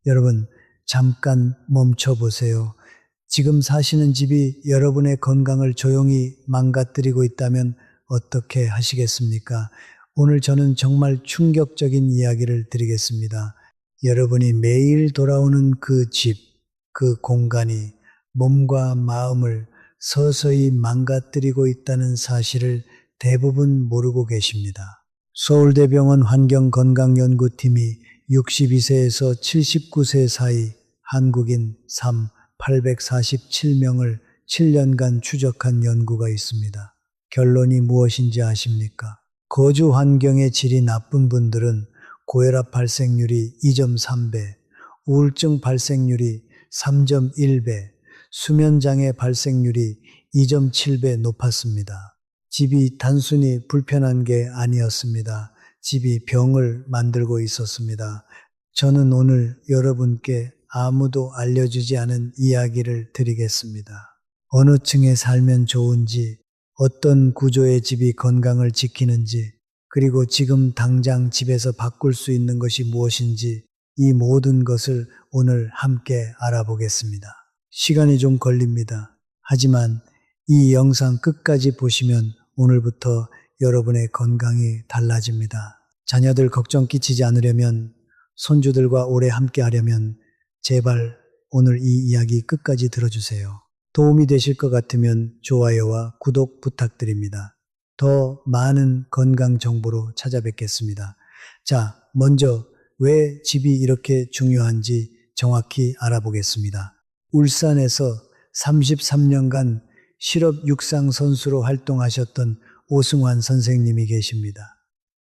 여러분, 잠깐 멈춰 보세요. 지금 사시는 집이 여러분의 건강을 조용히 망가뜨리고 있다면 어떻게 하시겠습니까? 오늘 저는 정말 충격적인 이야기를 드리겠습니다. 여러분이 매일 돌아오는 그 집, 그 공간이 몸과 마음을 서서히 망가뜨리고 있다는 사실을 대부분 모르고 계십니다. 서울대병원 환경건강연구팀이 62세에서 79세 사이 한국인 847명을 7년간 추적한 연구가 있습니다. 결론이 무엇인지 아십니까? 거주 환경의 질이 나쁜 분들은 고혈압 발생률이 2.3배, 우울증 발생률이 3.1배, 수면장애 발생률이 2.7배 높았습니다. 집이 단순히 불편한 게 아니었습니다. 집이 병을 만들고 있었습니다. 저는 오늘 여러분께 아무도 알려주지 않은 이야기를 드리겠습니다. 어느 층에 살면 좋은지, 어떤 구조의 집이 건강을 지키는지, 그리고 지금 당장 집에서 바꿀 수 있는 것이 무엇인지 이 모든 것을 오늘 함께 알아보겠습니다. 시간이 좀 걸립니다. 하지만 이 영상 끝까지 보시면 오늘부터 여러분의 건강이 달라집니다. 자녀들 걱정 끼치지 않으려면, 손주들과 오래 함께 하려면 제발 오늘 이 이야기 끝까지 들어주세요. 도움이 되실 것 같으면 좋아요와 구독 부탁드립니다. 더 많은 건강 정보로 찾아뵙겠습니다. 자, 먼저 왜 집이 이렇게 중요한지 정확히 알아보겠습니다. 울산에서 33년간 실업 육상 선수로 활동하셨던 오승환 선생님이 계십니다.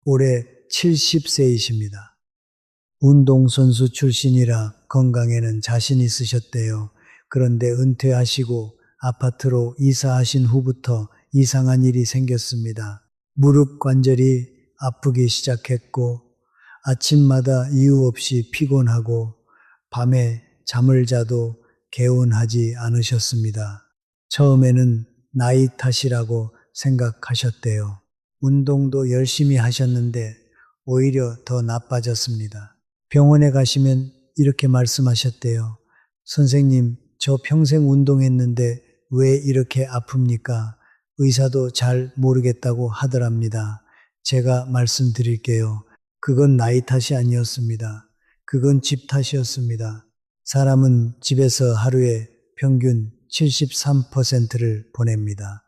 올해 70세이십니다. 운동선수 출신이라 건강에는 자신 있으셨대요. 그런데 은퇴하시고 아파트로 이사하신 후부터 이상한 일이 생겼습니다. 무릎 관절이 아프기 시작했고 아침마다 이유 없이 피곤하고 밤에 잠을 자도 개운하지 않으셨습니다. 처음에는 나이 탓이라고 생각하셨대요. 운동도 열심히 하셨는데 오히려 더 나빠졌습니다. 병원에 가시면 이렇게 말씀하셨대요. 선생님, 저 평생 운동했는데 왜 이렇게 아픕니까? 의사도 잘 모르겠다고 하더랍니다. 제가 말씀드릴게요. 그건 나이 탓이 아니었습니다. 그건 집 탓이었습니다. 사람은 집에서 하루에 평균 73%를 보냅니다.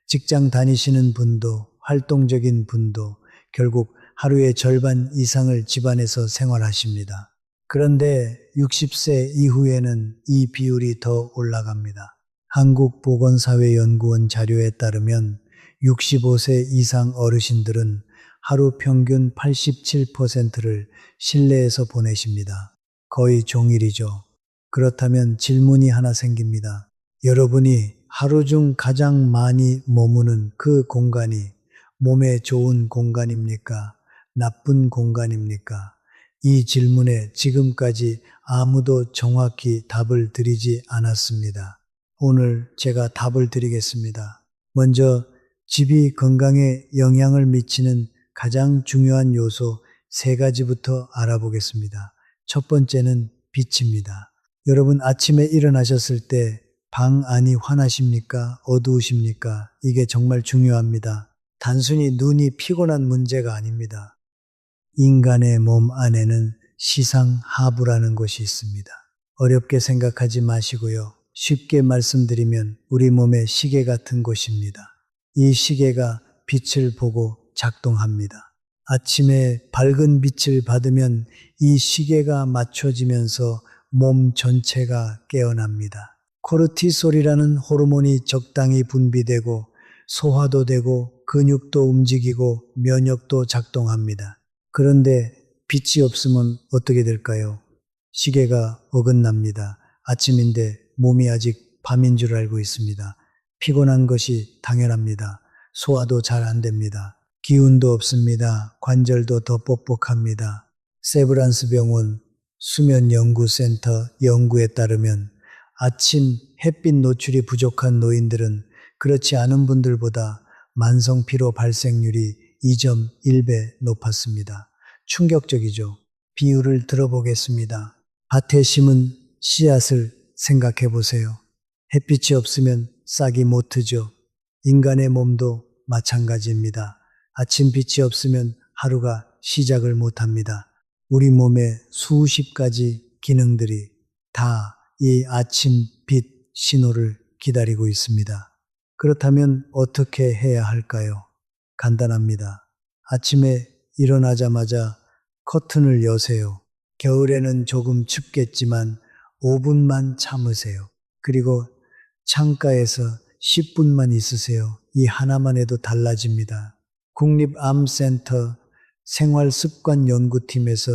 직장 다니시는 분도 활동적인 분도 결국 하루의 절반 이상을 집안에서 생활하십니다. 그런데 60세 이후에는 이 비율이 더 올라갑니다. 한국보건사회연구원 자료에 따르면 65세 이상 어르신들은 하루 평균 87%를 실내에서 보내십니다. 거의 종일이죠. 그렇다면 질문이 하나 생깁니다. 여러분이 하루 중 가장 많이 머무는 그 공간이 몸에 좋은 공간입니까? 나쁜 공간입니까? 이 질문에 지금까지 아무도 정확히 답을 드리지 않았습니다. 오늘 제가 답을 드리겠습니다. 먼저 집이 건강에 영향을 미치는 가장 중요한 요소 3가지부터 알아보겠습니다. 첫 번째는 빛입니다. 여러분 아침에 일어나셨을 때 방 안이 환하십니까? 어두우십니까? 이게 정말 중요합니다. 단순히 눈이 피곤한 문제가 아닙니다. 인간의 몸 안에는 시상하부라는 것이 있습니다. 어렵게 생각하지 마시고요. 쉽게 말씀드리면 우리 몸의 시계 같은 곳입니다. 이 시계가 빛을 보고 작동합니다. 아침에 밝은 빛을 받으면 이 시계가 맞춰지면서 몸 전체가 깨어납니다. 코르티솔이라는 호르몬이 적당히 분비되고 소화도 되고 근육도 움직이고 면역도 작동합니다. 그런데 빛이 없으면 어떻게 될까요? 시계가 어긋납니다. 아침인데 몸이 아직 밤인 줄 알고 있습니다. 피곤한 것이 당연합니다. 소화도 잘 안 됩니다. 기운도 없습니다. 관절도 더 뻑뻑합니다. 세브란스 병원 수면연구센터 연구에 따르면 아침 햇빛 노출이 부족한 노인들은 그렇지 않은 분들보다 만성피로 발생률이 2.1배 높았습니다. 충격적이죠. 비율을 들어보겠습니다. 밭에 심은 씨앗을 생각해 보세요. 햇빛이 없으면 싹이 못 트죠. 인간의 몸도 마찬가지입니다. 아침 빛이 없으면 하루가 시작을 못 합니다. 우리 몸의 수십 가지 기능들이 다 이 아침 빛 신호를 기다리고 있습니다. 그렇다면 어떻게 해야 할까요? 간단합니다. 아침에 일어나자마자 커튼을 여세요. 겨울에는 조금 춥겠지만 5분만 참으세요. 그리고 창가에서 10분만 있으세요. 이 하나만 해도 달라집니다. 국립암센터 생활습관연구팀에서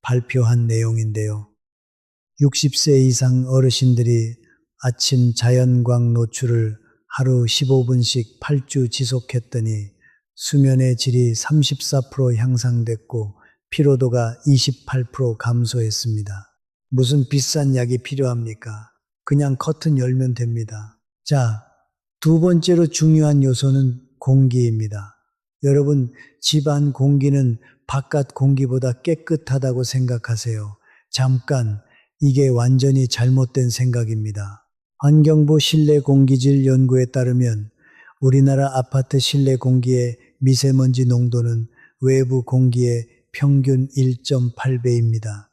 발표한 내용인데요. 60세 이상 어르신들이 아침 자연광 노출을 하루 15분씩 8주 지속했더니 수면의 질이 34% 향상됐고 피로도가 28% 감소했습니다. 무슨 비싼 약이 필요합니까? 그냥 커튼 열면 됩니다. 자, 두 번째로 중요한 요소는 공기입니다. 여러분, 집안 공기는 바깥 공기보다 깨끗하다고 생각하세요. 잠깐, 이게 완전히 잘못된 생각입니다. 환경부 실내 공기질 연구에 따르면 우리나라 아파트 실내 공기의 미세먼지 농도는 외부 공기의 평균 1.8배입니다.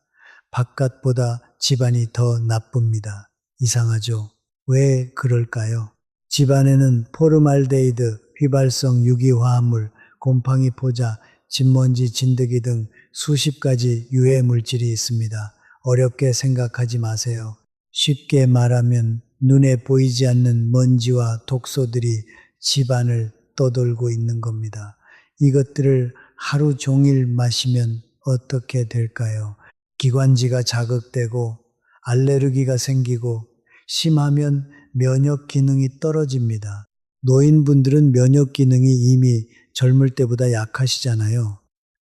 바깥보다 집안이 더 나쁩니다. 이상하죠? 왜 그럴까요? 집안에는 포르말데이드, 휘발성 유기화합물, 곰팡이 포자, 진먼지, 진드기 등 수십 가지 유해 물질이 있습니다. 어렵게 생각하지 마세요. 쉽게 말하면 눈에 보이지 않는 먼지와 독소들이 집안을 떠돌고 있는 겁니다. 이것들을 하루 종일 마시면 어떻게 될까요? 기관지가 자극되고 알레르기가 생기고 심하면 면역 기능이 떨어집니다. 노인분들은 면역 기능이 이미 젊을 때보다 약하시잖아요.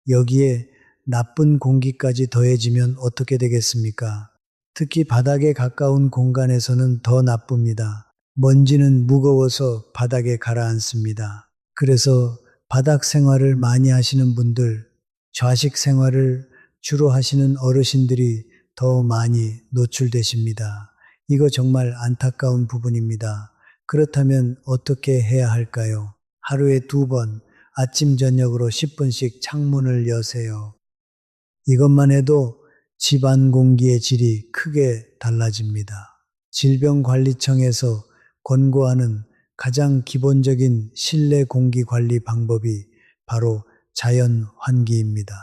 여기에 나쁜 공기까지 더해지면 어떻게 되겠습니까? 특히 바닥에 가까운 공간에서는 더 나쁩니다. 먼지는 무거워서 바닥에 가라앉습니다. 그래서 바닥 생활을 많이 하시는 분들, 좌식 생활을 주로 하시는 어르신들이 더 많이 노출되십니다. 이거 정말 안타까운 부분입니다. 그렇다면 어떻게 해야 할까요? 하루에 2번, 아침, 저녁으로 10분씩 창문을 여세요. 이것만 해도 집안 공기의 질이 크게 달라집니다. 질병관리청에서 권고하는 가장 기본적인 실내 공기 관리 방법이 바로 자연 환기입니다.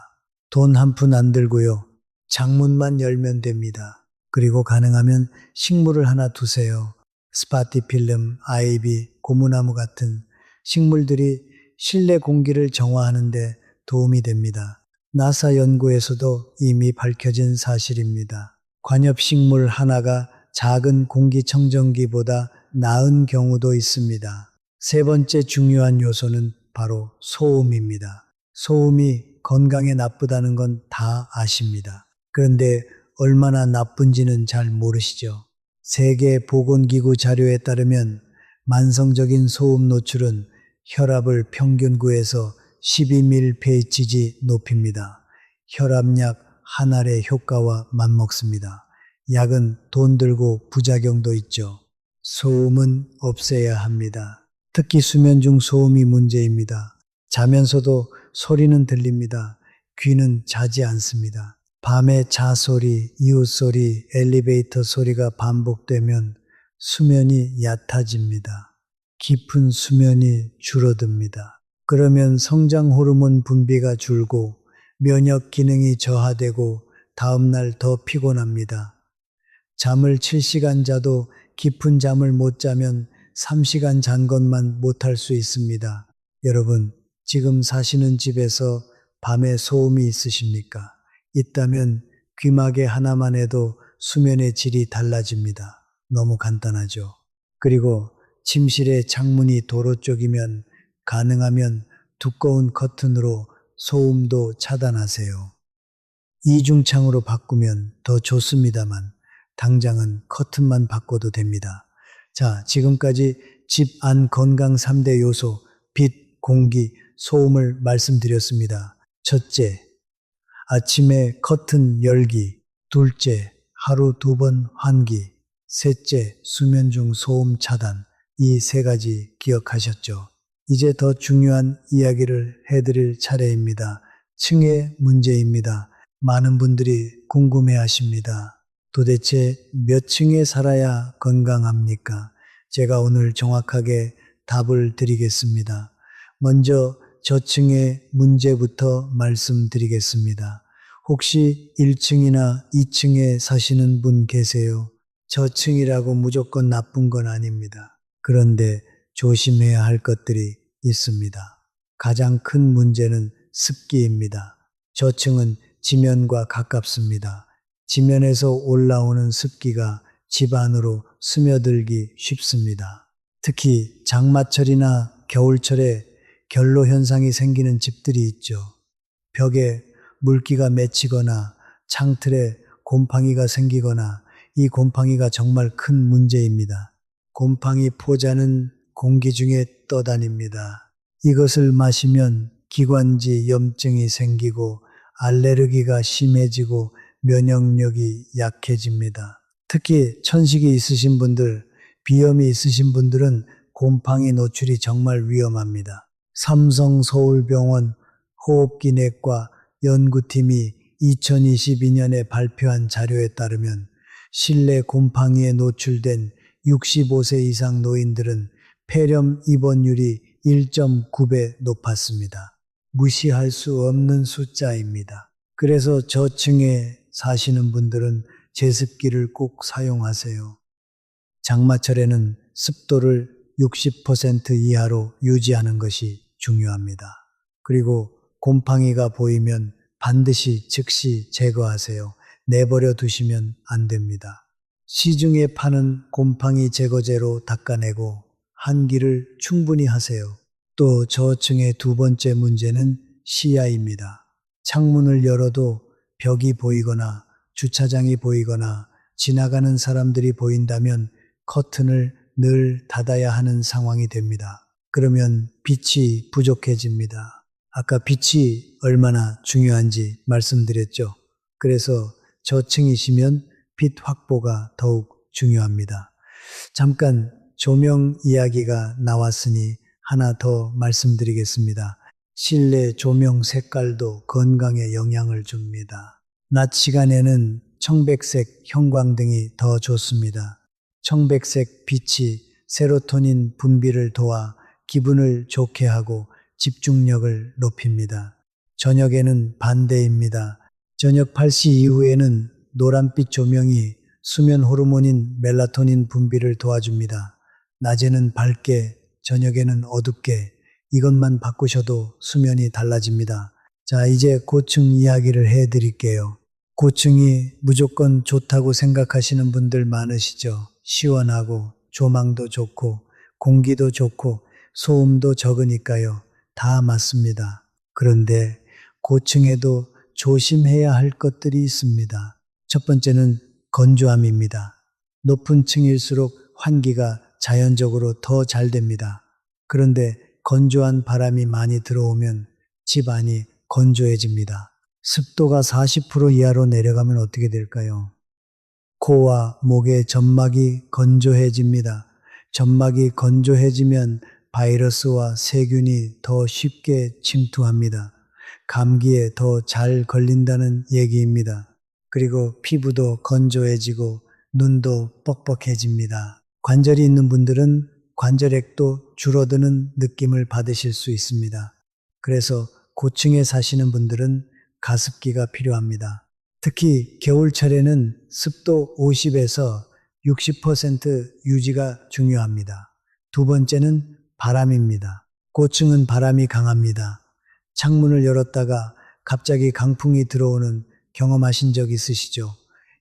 돈 한 푼 안 들고요. 창문만 열면 됩니다. 그리고 가능하면 식물을 하나 두세요. 스파티필름, 아이비, 고무나무 같은 식물들이 실내 공기를 정화하는 데 도움이 됩니다. 나사 연구에서도 이미 밝혀진 사실입니다. 관엽식물 하나가 작은 공기청정기보다 나은 경우도 있습니다. 세 번째 중요한 요소는 바로 소음입니다. 소음이 건강에 나쁘다는 건 다 아십니다. 그런데 얼마나 나쁜지는 잘 모르시죠? 세계보건기구 자료에 따르면 만성적인 소음 노출은 혈압을 평균 9에서 12mPhg 높입니다. 혈압약 한 알의 효과와 맞먹습니다. 약은 돈 들고 부작용도 있죠. 소음은 없애야 합니다. 특히 수면 중 소음이 문제입니다. 자면서도 소리는 들립니다. 귀는 자지 않습니다. 밤에 차 소리, 이웃 소리, 엘리베이터 소리가 반복되면 수면이 얕아집니다. 깊은 수면이 줄어듭니다. 그러면 성장 호르몬 분비가 줄고 면역 기능이 저하되고 다음날 더 피곤합니다. 잠을 7시간 자도 깊은 잠을 못 자면 3시간 잔 것만 못할 수 있습니다. 여러분, 지금 사시는 집에서 밤에 소음이 있으십니까? 있다면 귀마개 하나만 해도 수면의 질이 달라집니다. 너무 간단하죠. 그리고 침실의 창문이 도로 쪽이면 가능하면 두꺼운 커튼으로 소음도 차단하세요. 이중창으로 바꾸면 더 좋습니다만 당장은 커튼만 바꿔도 됩니다. 자, 지금까지 집 안 건강 3대 요소, 빛, 공기, 소음을 말씀드렸습니다. 첫째, 아침에 커튼 열기. 둘째, 하루 2번 환기, 셋째 수면 중 소음 차단, 이 3가지 기억하셨죠? 이제 더 중요한 이야기를 해드릴 차례입니다. 층의 문제입니다. 많은 분들이 궁금해 하십니다. 도대체 몇 층에 살아야 건강합니까? 제가 오늘 정확하게 답을 드리겠습니다. 먼저 저층의 문제부터 말씀드리겠습니다. 혹시 1층이나 2층에 사시는 분 계세요? 저층이라고 무조건 나쁜 건 아닙니다. 그런데 조심해야 할 것들이 있습니다. 가장 큰 문제는 습기입니다. 저층은 지면과 가깝습니다. 지면에서 올라오는 습기가 집 안으로 스며들기 쉽습니다. 특히 장마철이나 겨울철에 결로 현상이 생기는 집들이 있죠. 벽에 물기가 맺히거나 창틀에 곰팡이가 생기거나 이 곰팡이가 정말 큰 문제입니다. 곰팡이 포자는 공기 중에 떠다닙니다. 이것을 마시면 기관지 염증이 생기고 알레르기가 심해지고 면역력이 약해집니다. 특히 천식이 있으신 분들, 비염이 있으신 분들은 곰팡이 노출이 정말 위험합니다. 삼성서울병원 호흡기내과 연구팀이 2022년에 발표한 자료에 따르면 실내 곰팡이에 노출된 65세 이상 노인들은 폐렴 입원율이 1.9배 높았습니다. 무시할 수 없는 숫자입니다. 그래서 저층에 사시는 분들은 제습기를 꼭 사용하세요. 장마철에는 습도를 60% 이하로 유지하는 것이 중요합니다. 그리고 곰팡이가 보이면 반드시 즉시 제거하세요. 내버려 두시면 안 됩니다. 시중에 파는 곰팡이 제거제로 닦아내고 환기를 충분히 하세요. 또 저층의 2번째 문제는 시야입니다. 창문을 열어도 벽이 보이거나 주차장이 보이거나 지나가는 사람들이 보인다면 커튼을 늘 닫아야 하는 상황이 됩니다. 그러면 빛이 부족해집니다. 아까 빛이 얼마나 중요한지 말씀드렸죠. 그래서 저층이시면 빛 확보가 더욱 중요합니다. 잠깐 조명 이야기가 나왔으니 하나 더 말씀드리겠습니다. 실내 조명 색깔도 건강에 영향을 줍니다. 낮 시간에는 청백색 형광등이 더 좋습니다. 청백색 빛이 세로토닌 분비를 도와 기분을 좋게 하고 집중력을 높입니다. 저녁에는 반대입니다. 저녁 8시 이후에는 노란빛 조명이 수면 호르몬인 멜라토닌 분비를 도와줍니다. 낮에는 밝게, 저녁에는 어둡게 이것만 바꾸셔도 수면이 달라집니다. 자, 이제 고층 이야기를 해드릴게요. 고층이 무조건 좋다고 생각하시는 분들 많으시죠? 시원하고 조망도 좋고 공기도 좋고 소음도 적으니까요. 다 맞습니다. 그런데 고층에도 조심해야 할 것들이 있습니다. 첫 번째는 건조함입니다. 높은 층일수록 환기가 자연적으로 더 잘 됩니다. 그런데 건조한 바람이 많이 들어오면 집 안이 건조해집니다. 습도가 40% 이하로 내려가면 어떻게 될까요? 코와 목의 점막이 건조해집니다. 점막이 건조해지면 바이러스와 세균이 더 쉽게 침투합니다. 감기에 더 잘 걸린다는 얘기입니다. 그리고 피부도 건조해지고 눈도 뻑뻑해집니다. 관절이 있는 분들은 관절액도 줄어드는 느낌을 받으실 수 있습니다. 그래서 고층에 사시는 분들은 가습기가 필요합니다. 특히 겨울철에는 습도 50에서 60% 유지가 중요합니다. 2번째는 바람입니다. 고층은 바람이 강합니다. 창문을 열었다가 갑자기 강풍이 들어오는 경험하신 적 있으시죠?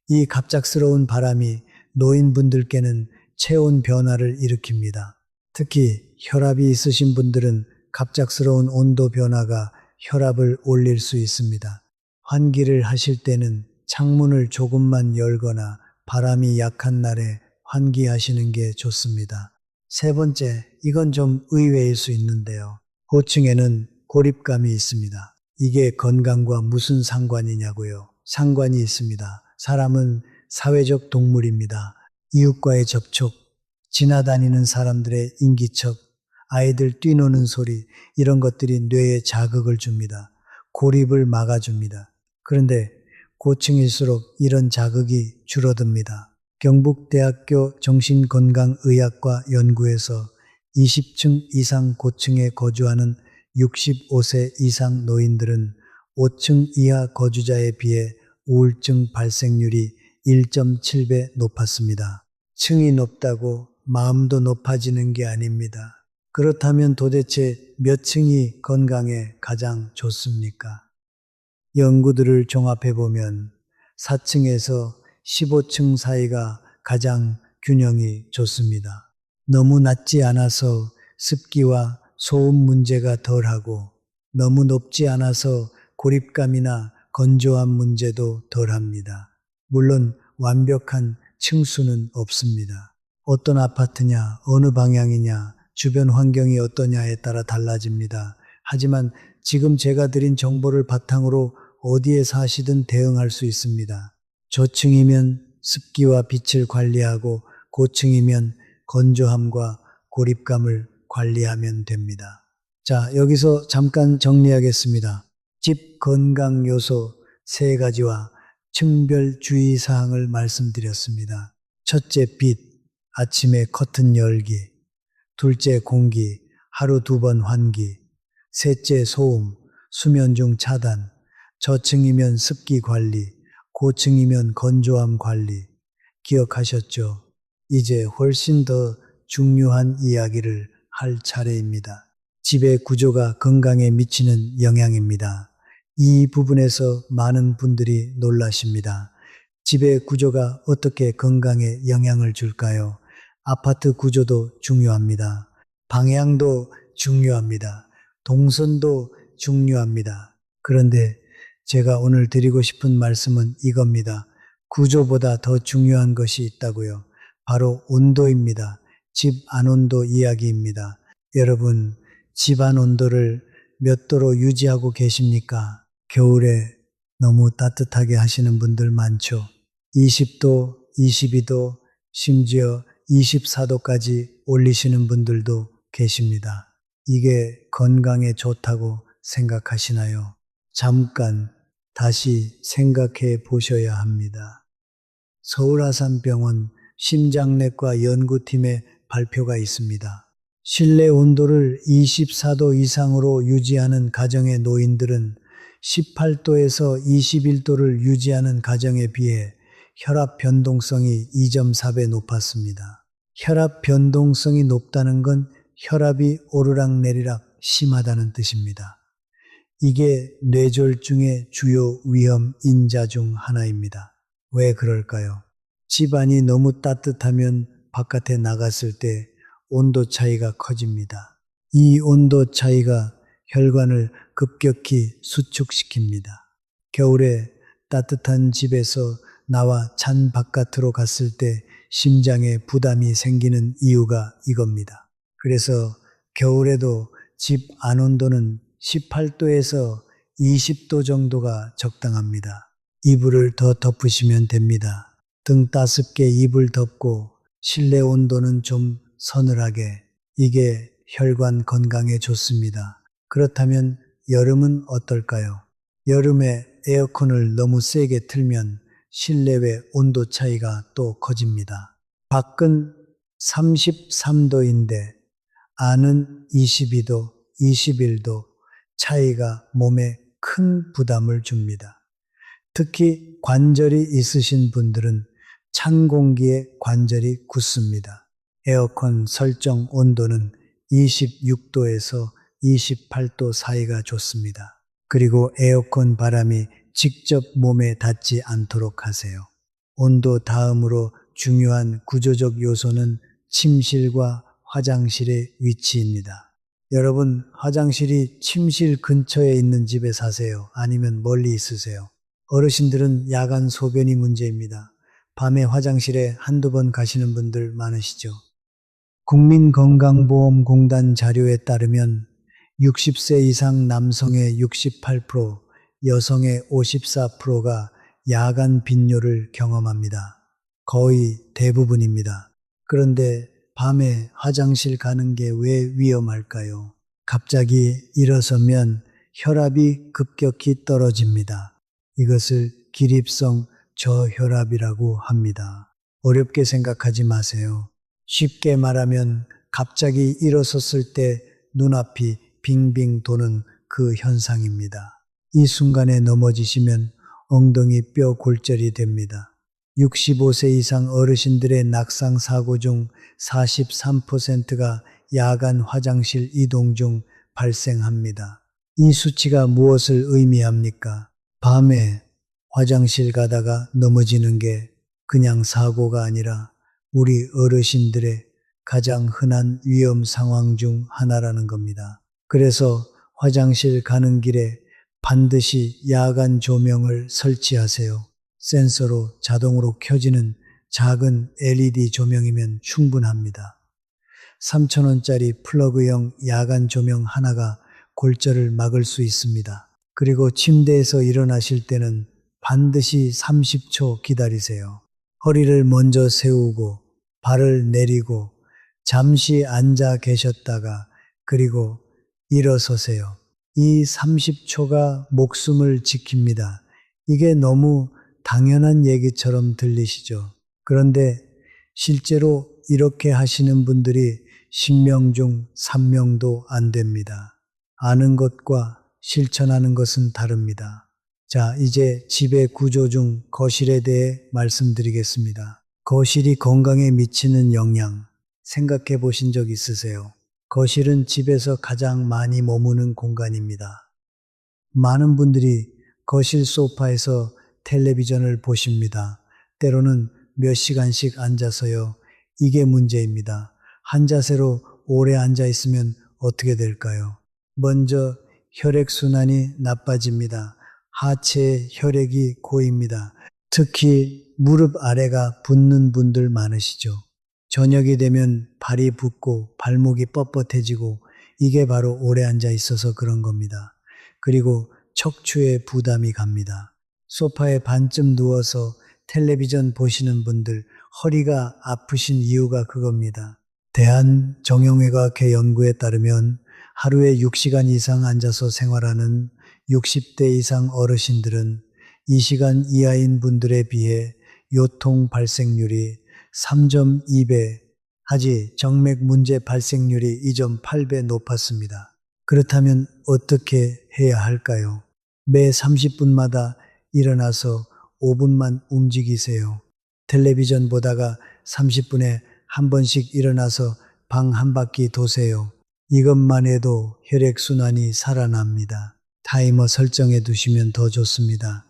이 갑작스러운 바람이 노인분들께는 체온 변화를 일으킵니다. 특히 혈압이 있으신 분들은 갑작스러운 온도 변화가 혈압을 올릴 수 있습니다. 환기를 하실 때는 창문을 조금만 열거나 바람이 약한 날에 환기하시는 게 좋습니다. 3번째, 이건 좀 의외일 수 있는데요. 고층에는 고립감이 있습니다. 이게 건강과 무슨 상관이냐고요? 상관이 있습니다. 사람은 사회적 동물입니다. 이웃과의 접촉, 지나다니는 사람들의 인기척, 아이들 뛰노는 소리, 이런 것들이 뇌에 자극을 줍니다. 고립을 막아줍니다. 그런데 고층일수록 이런 자극이 줄어듭니다. 경북대학교 정신건강의학과 연구에서 20층 이상 고층에 거주하는 65세 이상 노인들은 5층 이하 거주자에 비해 우울증 발생률이 1.7배 높았습니다. 층이 높다고 마음도 높아지는 게 아닙니다. 그렇다면 도대체 몇 층이 건강에 가장 좋습니까? 연구들을 종합해보면 4층에서 15층 사이가 가장 균형이 좋습니다. 너무 낮지 않아서 습기와 소음 문제가 덜하고 너무 높지 않아서 고립감이나 건조함 문제도 덜합니다. 물론 완벽한 층수는 없습니다. 어떤 아파트냐, 어느 방향이냐, 주변 환경이 어떠냐에 따라 달라집니다. 하지만 지금 제가 드린 정보를 바탕으로 어디에 사시든 대응할 수 있습니다. 저층이면 습기와 빛을 관리하고 고층이면 건조함과 고립감을 관리하면 됩니다. 자, 여기서 잠깐 정리하겠습니다. 집 건강 요소 3가지와 층별 주의사항을 말씀드렸습니다. 첫째, 빛, 아침에 커튼 열기. 둘째, 공기, 하루 2번 환기. 셋째, 소음, 수면 중 차단. 저층이면 습기 관리, 고층이면 건조함 관리. 기억하셨죠? 이제 훨씬 더 중요한 이야기를 할 차례입니다. 집의 구조가 건강에 미치는 영향입니다. 이 부분에서 많은 분들이 놀라십니다. 집의 구조가 어떻게 건강에 영향을 줄까요? 아파트 구조도 중요합니다. 방향도 중요합니다. 동선도 중요합니다. 그런데 제가 오늘 드리고 싶은 말씀은 이겁니다. 구조보다 더 중요한 것이 있다고요. 바로 온도입니다. 집 안 온도 이야기입니다. 여러분, 집 안 온도를 몇 도로 유지하고 계십니까? 겨울에 너무 따뜻하게 하시는 분들 많죠. 20도, 22도, 심지어 24도까지 올리시는 분들도 계십니다. 이게 건강에 좋다고 생각하시나요? 잠깐 다시 생각해 보셔야 합니다. 서울아산병원 심장내과 연구팀의 발표가 있습니다. 실내 온도를 24도 이상으로 유지하는 가정의 노인들은 18도에서 21도를 유지하는 가정에 비해 혈압 변동성이 2.4배 높았습니다. 혈압 변동성이 높다는 건 혈압이 오르락내리락 심하다는 뜻입니다. 이게 뇌졸중의 주요 위험 인자 중 하나입니다. 왜 그럴까요? 집안이 너무 따뜻하면 바깥에 나갔을 때 온도 차이가 커집니다. 이 온도 차이가 혈관을 급격히 수축시킵니다. 겨울에 따뜻한 집에서 나와 찬 바깥으로 갔을 때 심장에 부담이 생기는 이유가 이겁니다. 그래서 겨울에도 집 안 온도는 18도에서 20도 정도가 적당합니다. 이불을 더 덮으시면 됩니다. 등 따숩게 이불 덮고 실내 온도는 좀 서늘하게. 이게 혈관 건강에 좋습니다. 그렇다면 여름은 어떨까요? 여름에 에어컨을 너무 세게 틀면 실내외 온도 차이가 또 커집니다. 밖은 33도인데 안은 22도, 21도 차이가 몸에 큰 부담을 줍니다. 특히 관절이 있으신 분들은 찬 공기에 관절이 굳습니다. 에어컨 설정 온도는 26도에서 28도 사이가 좋습니다. 그리고 에어컨 바람이 직접 몸에 닿지 않도록 하세요. 온도 다음으로 중요한 구조적 요소는 침실과 화장실의 위치입니다. 여러분, 화장실이 침실 근처에 있는 집에 사세요? 아니면 멀리 있으세요? 어르신들은 야간 소변이 문제입니다. 밤에 화장실에 한두 번 가시는 분들 많으시죠? 국민건강보험공단 자료에 따르면 60세 이상 남성의 68%, 여성의 54%가 야간 빈뇨를 경험합니다. 거의 대부분입니다. 그런데 밤에 화장실 가는 게 왜 위험할까요? 갑자기 일어서면 혈압이 급격히 떨어집니다. 이것을 기립성 저혈압이라고 합니다. 어렵게 생각하지 마세요. 쉽게 말하면 갑자기 일어섰을 때 눈앞이 빙빙 도는 그 현상입니다. 이 순간에 넘어지시면 엉덩이 뼈 골절이 됩니다. 65세 이상 어르신들의 낙상 사고 중 43%가 야간 화장실 이동 중 발생합니다. 이 수치가 무엇을 의미합니까? 밤에 화장실 가다가 넘어지는 게 그냥 사고가 아니라 우리 어르신들의 가장 흔한 위험 상황 중 하나라는 겁니다. 그래서 화장실 가는 길에 반드시 야간 조명을 설치하세요. 센서로 자동으로 켜지는 작은 LED 조명이면 충분합니다. 3,000원짜리 플러그형 야간 조명 하나가 골절을 막을 수 있습니다. 그리고 침대에서 일어나실 때는 반드시 30초 기다리세요. 허리를 먼저 세우고 발을 내리고 잠시 앉아 계셨다가 그리고 일어서세요. 이 30초가 목숨을 지킵니다. 이게 너무 당연한 얘기처럼 들리시죠? 그런데 실제로 이렇게 하시는 분들이 10명 중 3명도 안 됩니다. 아는 것과 실천하는 것은 다릅니다. 자, 이제 집의 구조 중 거실에 대해 말씀드리겠습니다. 거실이 건강에 미치는 영향 생각해 보신 적 있으세요? 거실은 집에서 가장 많이 머무는 공간입니다. 많은 분들이 거실 소파에서 텔레비전을 보십니다. 때로는 몇 시간씩 앉아서요. 이게 문제입니다. 한 자세로 오래 앉아 있으면 어떻게 될까요? 먼저 혈액순환이 나빠집니다. 하체에 혈액이 고입니다. 특히 무릎 아래가 붓는 분들 많으시죠. 저녁이 되면 발이 붓고 발목이 뻣뻣해지고 이게 바로 오래 앉아 있어서 그런 겁니다. 그리고 척추에 부담이 갑니다. 소파에 반쯤 누워서 텔레비전 보시는 분들 허리가 아프신 이유가 그겁니다. 대한정형외과학회 연구에 따르면 하루에 6시간 이상 앉아서 생활하는 60대 이상 어르신들은 2시간 이하인 분들에 비해 요통 발생률이 3.2배, 하지 정맥 문제 발생률이 2.8배 높았습니다. 그렇다면 어떻게 해야 할까요? 매 30분마다 일어나서 5분만 움직이세요. 텔레비전 보다가 30분에 한 번씩 일어나서 방 한 바퀴 도세요. 이것만 해도 혈액순환이 살아납니다. 타이머 설정해 두시면 더 좋습니다.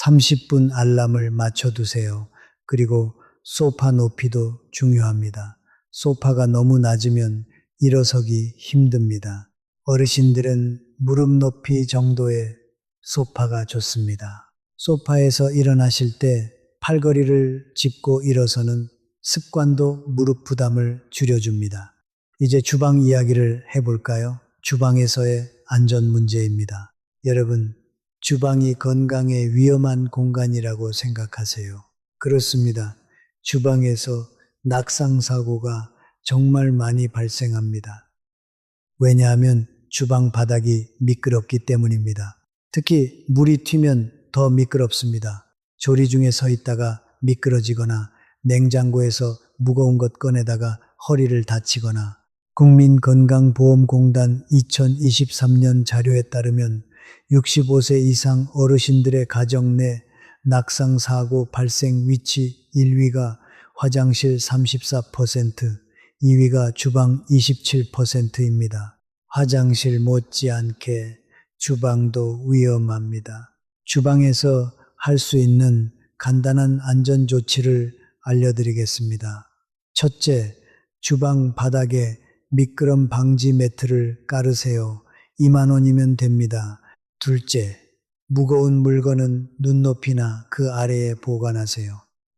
30분 알람을 맞춰 두세요. 그리고 소파 높이도 중요합니다. 소파가 너무 낮으면 일어서기 힘듭니다. 어르신들은 무릎 높이 정도의 소파가 좋습니다. 소파에서 일어나실 때 팔걸이를 짚고 일어서는 습관도 무릎 부담을 줄여줍니다. 이제 주방 이야기를 해볼까요? 주방에서의 안전 문제입니다. 여러분, 주방이 건강에 위험한 공간이라고 생각하세요? 그렇습니다. 주방에서 낙상사고가 정말 많이 발생합니다. 왜냐하면 주방 바닥이 미끄럽기 때문입니다. 특히 물이 튀면 더 미끄럽습니다. 조리 중에 서 있다가 미끄러지거나 냉장고에서 무거운 것 꺼내다가 허리를 다치거나 국민건강보험공단 2023년 자료에 따르면 65세 이상 어르신들의 가정 내 낙상사고 발생 위치 1위가 화장실 34%, 2위가 주방 27%입니다. 화장실 못지않게 주방도 위험합니다. 주방에서 할 수 있는 간단한 안전조치를 알려드리겠습니다. 첫째, 주방 바닥에 미끄럼 방지 매트를 깔으세요. 2만 원이면 됩니다. 둘째, 무거운 물건은 눈높이나 그 아래에 보관하세요.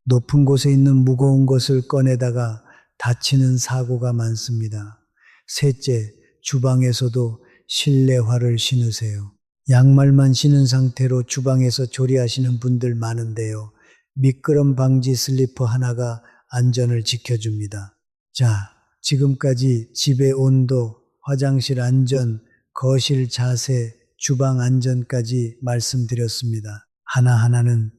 높은 곳에 있는 무거운 것을 꺼내다가 다치는 사고가 많습니다. 셋째, 주방에서도 실내화를 신으세요. 양말만 신은 상태로 주방에서 조리하시는 분들 많은데요. 미끄럼 방지 슬리퍼 하나가 안전을 지켜줍니다. 자, 지금까지 집의 온도, 화장실 안전, 거실 자세, 주방 안전까지 말씀드렸습니다. 하나하나는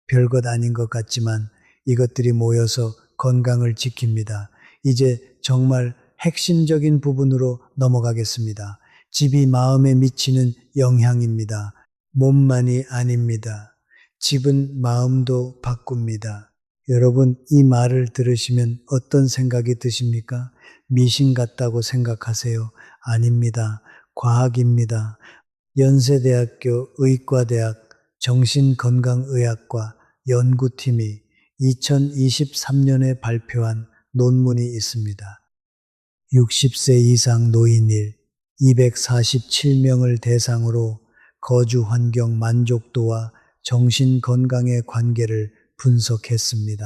별것 아닌 것 같지만 이것들이 모여서 건강을 지킵니다. 이제 정말 핵심적인 부분으로 넘어가겠습니다. 집이 마음에 미치는 영향입니다. 몸만이 아닙니다. 집은 마음도 바꿉니다. 여러분, 이 말을 들으시면 어떤 생각이 드십니까? 미신 같다고 생각하세요? 아닙니다. 과학입니다. 연세대학교 의과대학 정신건강의학과 연구팀이 2023년에 발표한 논문이 있습니다. 60세 이상 노인일 247명을 대상으로 거주 환경 만족도와 정신 건강의 관계를 분석했습니다.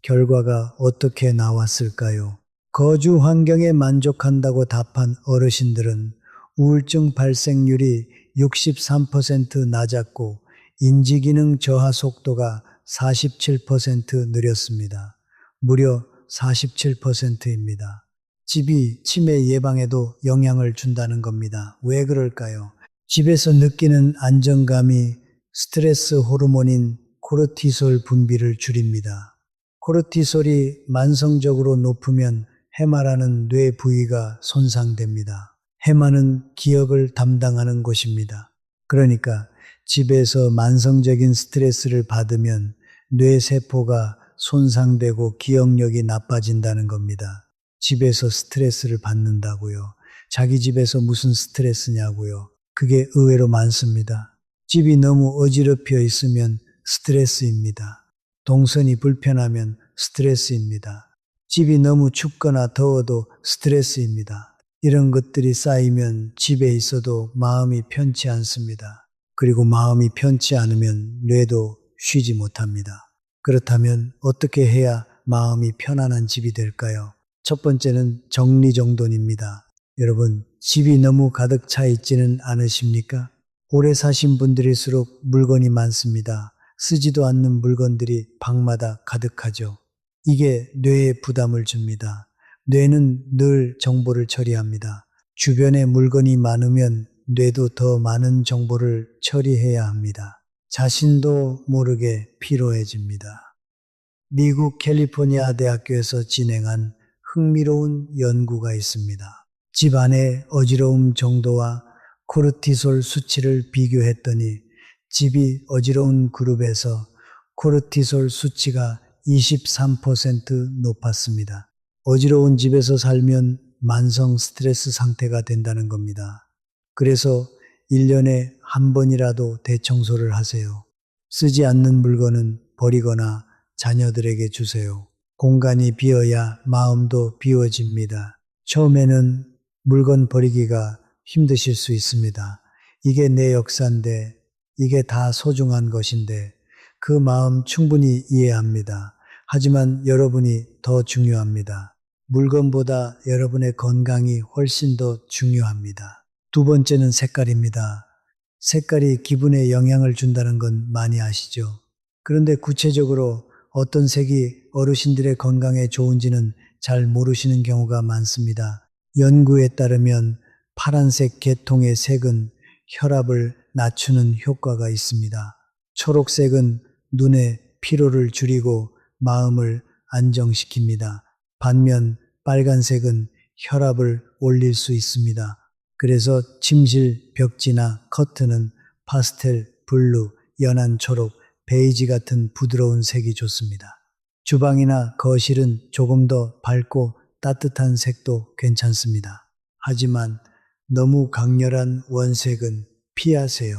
결과가 어떻게 나왔을까요? 거주 환경에 만족한다고 답한 어르신들은 우울증 발생률이 63% 낮았고 인지기능 저하 속도가 47% 느렸습니다. 무려 47%입니다. 집이 치매 예방에도 영향을 준다는 겁니다. 왜 그럴까요? 집에서 느끼는 안정감이 스트레스 호르몬인 코르티솔 분비를 줄입니다. 코르티솔이 만성적으로 높으면 해마라는 뇌 부위가 손상됩니다. 해마는 기억을 담당하는 곳입니다. 그러니까 집에서 만성적인 스트레스를 받으면 뇌세포가 손상되고 기억력이 나빠진다는 겁니다. 집에서 스트레스를 받는다고요. 자기 집에서 무슨 스트레스냐고요. 그게 의외로 많습니다. 집이 너무 어지럽혀 있으면 스트레스입니다. 동선이 불편하면 스트레스입니다. 집이 너무 춥거나 더워도 스트레스입니다. 이런 것들이 쌓이면 집에 있어도 마음이 편치 않습니다. 그리고 마음이 편치 않으면 뇌도 쉬지 못합니다. 그렇다면 어떻게 해야 마음이 편안한 집이 될까요? 첫 번째는 정리정돈입니다. 여러분, 집이 너무 가득 차 있지는 않으십니까? 오래 사신 분들일수록 물건이 많습니다. 쓰지도 않는 물건들이 방마다 가득하죠. 이게 뇌에 부담을 줍니다. 뇌는 늘 정보를 처리합니다. 주변에 물건이 많으면 뇌도 더 많은 정보를 처리해야 합니다. 자신도 모르게 피로해집니다. 미국 캘리포니아 대학교에서 진행한 흥미로운 연구가 있습니다. 집 안의 어지러움 정도와 코르티솔 수치를 비교했더니 집이 어지러운 그룹에서 코르티솔 수치가 23% 높았습니다. 어지러운 집에서 살면 만성 스트레스 상태가 된다는 겁니다. 그래서 1년에 한 번이라도 대청소를 하세요. 쓰지 않는 물건은 버리거나 자녀들에게 주세요. 공간이 비어야 마음도 비워집니다. 처음에는 물건 버리기가 힘드실 수 있습니다. 이게 내 역사인데, 이게 다 소중한 것인데, 그 마음 충분히 이해합니다. 하지만 여러분이 더 중요합니다. 물건보다 여러분의 건강이 훨씬 더 중요합니다. 두 번째는 색깔입니다. 색깔이 기분에 영향을 준다는 건 많이 아시죠? 그런데 구체적으로 어떤 색이 어르신들의 건강에 좋은지는 잘 모르시는 경우가 많습니다. 연구에 따르면 파란색 계통의 색은 혈압을 낮추는 효과가 있습니다. 초록색은 눈의 피로를 줄이고 마음을 안정시킵니다. 반면 빨간색은 혈압을 올릴 수 있습니다. 그래서 침실 벽지나 커튼은 파스텔, 블루, 연한 초록, 베이지 같은 부드러운 색이 좋습니다. 주방이나 거실은 조금 더 밝고 따뜻한 색도 괜찮습니다. 하지만 너무 강렬한 원색은 피하세요.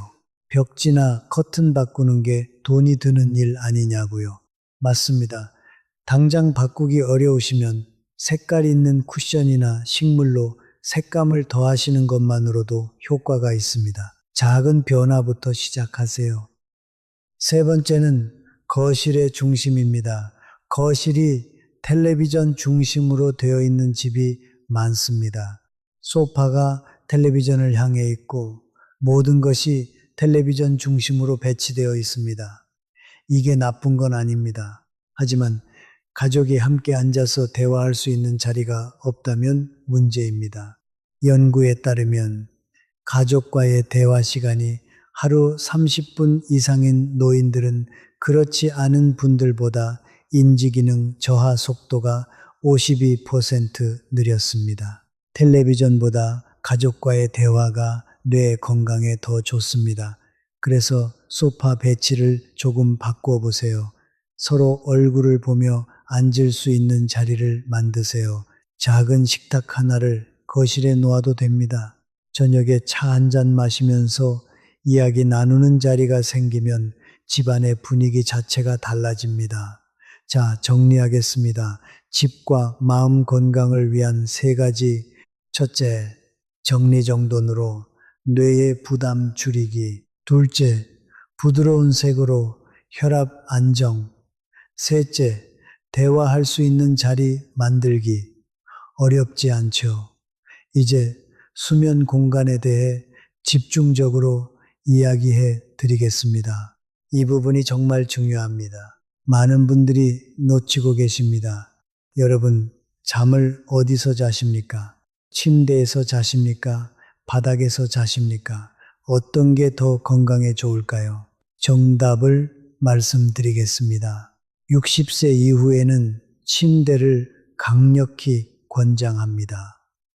벽지나 커튼 바꾸는 게 돈이 드는 일 아니냐고요. 맞습니다. 당장 바꾸기 어려우시면 색깔 있는 쿠션이나 식물로 색감을 더하시는 것만으로도 효과가 있습니다. 작은 변화부터 시작하세요. 세 번째는 거실의 중심입니다. 거실이 텔레비전 중심으로 되어 있는 집이 많습니다. 소파가 텔레비전을 향해 있고 모든 것이 텔레비전 중심으로 배치되어 있습니다. 이게 나쁜 건 아닙니다. 하지만 가족이 함께 앉아서 대화할 수 있는 자리가 없다면 문제입니다. 연구에 따르면 가족과의 대화 시간이 하루 30분 이상인 노인들은 그렇지 않은 분들보다 인지기능 저하 속도가 52% 느렸습니다. 텔레비전보다 가족과의 대화가 뇌 건강에 더 좋습니다. 그래서 소파 배치를 조금 바꾸어 보세요. 서로 얼굴을 보며 앉을 수 있는 자리를 만드세요. 작은 식탁 하나를 거실에 놓아도 됩니다. 저녁에 차 한 잔 마시면서 이야기 나누는 자리가 생기면 집안의 분위기 자체가 달라집니다. 자, 정리하겠습니다. 집과 마음 건강을 위한 3가지. 첫째, 정리정돈으로 뇌의 부담 줄이기. 둘째, 부드러운 색으로 혈압 안정. 셋째, 대화할 수 있는 자리 만들기. 어렵지 않죠. 이제 수면 공간에 대해 집중적으로 이야기해 드리겠습니다. 이 부분이 정말 중요합니다. 많은 분들이 놓치고 계십니다. 여러분, 잠을 어디서 자십니까? 침대에서 자십니까? 바닥에서 자십니까? 어떤 게 더 건강에 좋을까요? 정답을 말씀드리겠습니다. 60세 이후에는 침대를 강력히 권장합니다.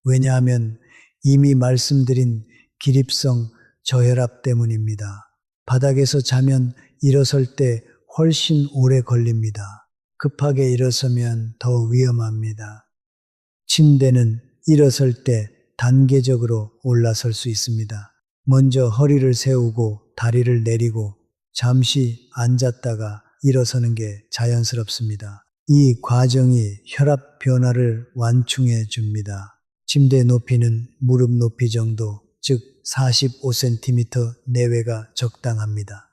왜냐하면 이미 말씀드린 기립성 저혈압 때문입니다. 바닥에서 자면 일어설 때 훨씬 오래 걸립니다. 급하게 일어서면 더 위험합니다. 침대는 일어설 때 단계적으로 올라설 수 있습니다. 먼저 허리를 세우고 다리를 내리고 잠시 앉았다가 일어서는 게 자연스럽습니다. 이 과정이 혈압 변화를 완충해 줍니다. 침대 높이는 무릎 높이 정도, 즉 45cm 내외가 적당합니다.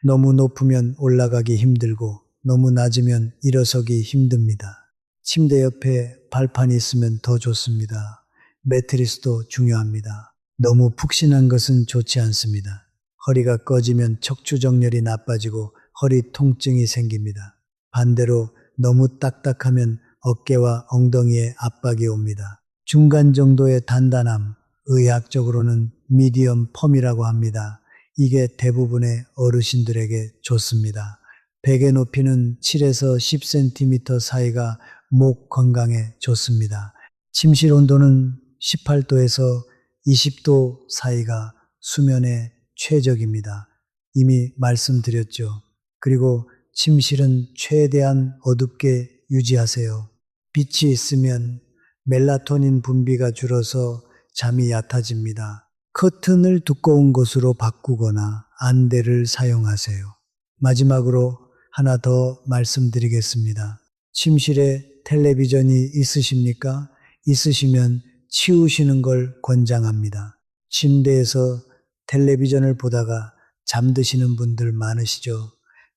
너무 높으면 올라가기 힘들고 너무 낮으면 일어서기 힘듭니다. 침대 옆에 발판이 있으면 더 좋습니다. 매트리스도 중요합니다. 너무 푹신한 것은 좋지 않습니다. 허리가 꺼지면 척추 정렬이 나빠지고 허리 통증이 생깁니다. 반대로 너무 딱딱하면 어깨와 엉덩이에 압박이 옵니다. 중간 정도의 단단함, 의학적으로는 미디엄 펌이라고 합니다. 이게 대부분의 어르신들에게 좋습니다. 베개 높이는 7에서 10cm 사이가 목 건강에 좋습니다. 침실 온도는 18도에서 20도 사이가 수면에 최적입니다. 이미 말씀드렸죠. 그리고 침실은 최대한 어둡게 유지하세요. 빛이 있으면 멜라토닌 분비가 줄어서 잠이 얕아집니다. 커튼을 두꺼운 것으로 바꾸거나 안대를 사용하세요. 마지막으로 하나 더 말씀드리겠습니다. 침실에 텔레비전이 있으십니까? 있으시면 치우시는 걸 권장합니다. 침대에서 텔레비전을 보다가 잠드시는 분들 많으시죠?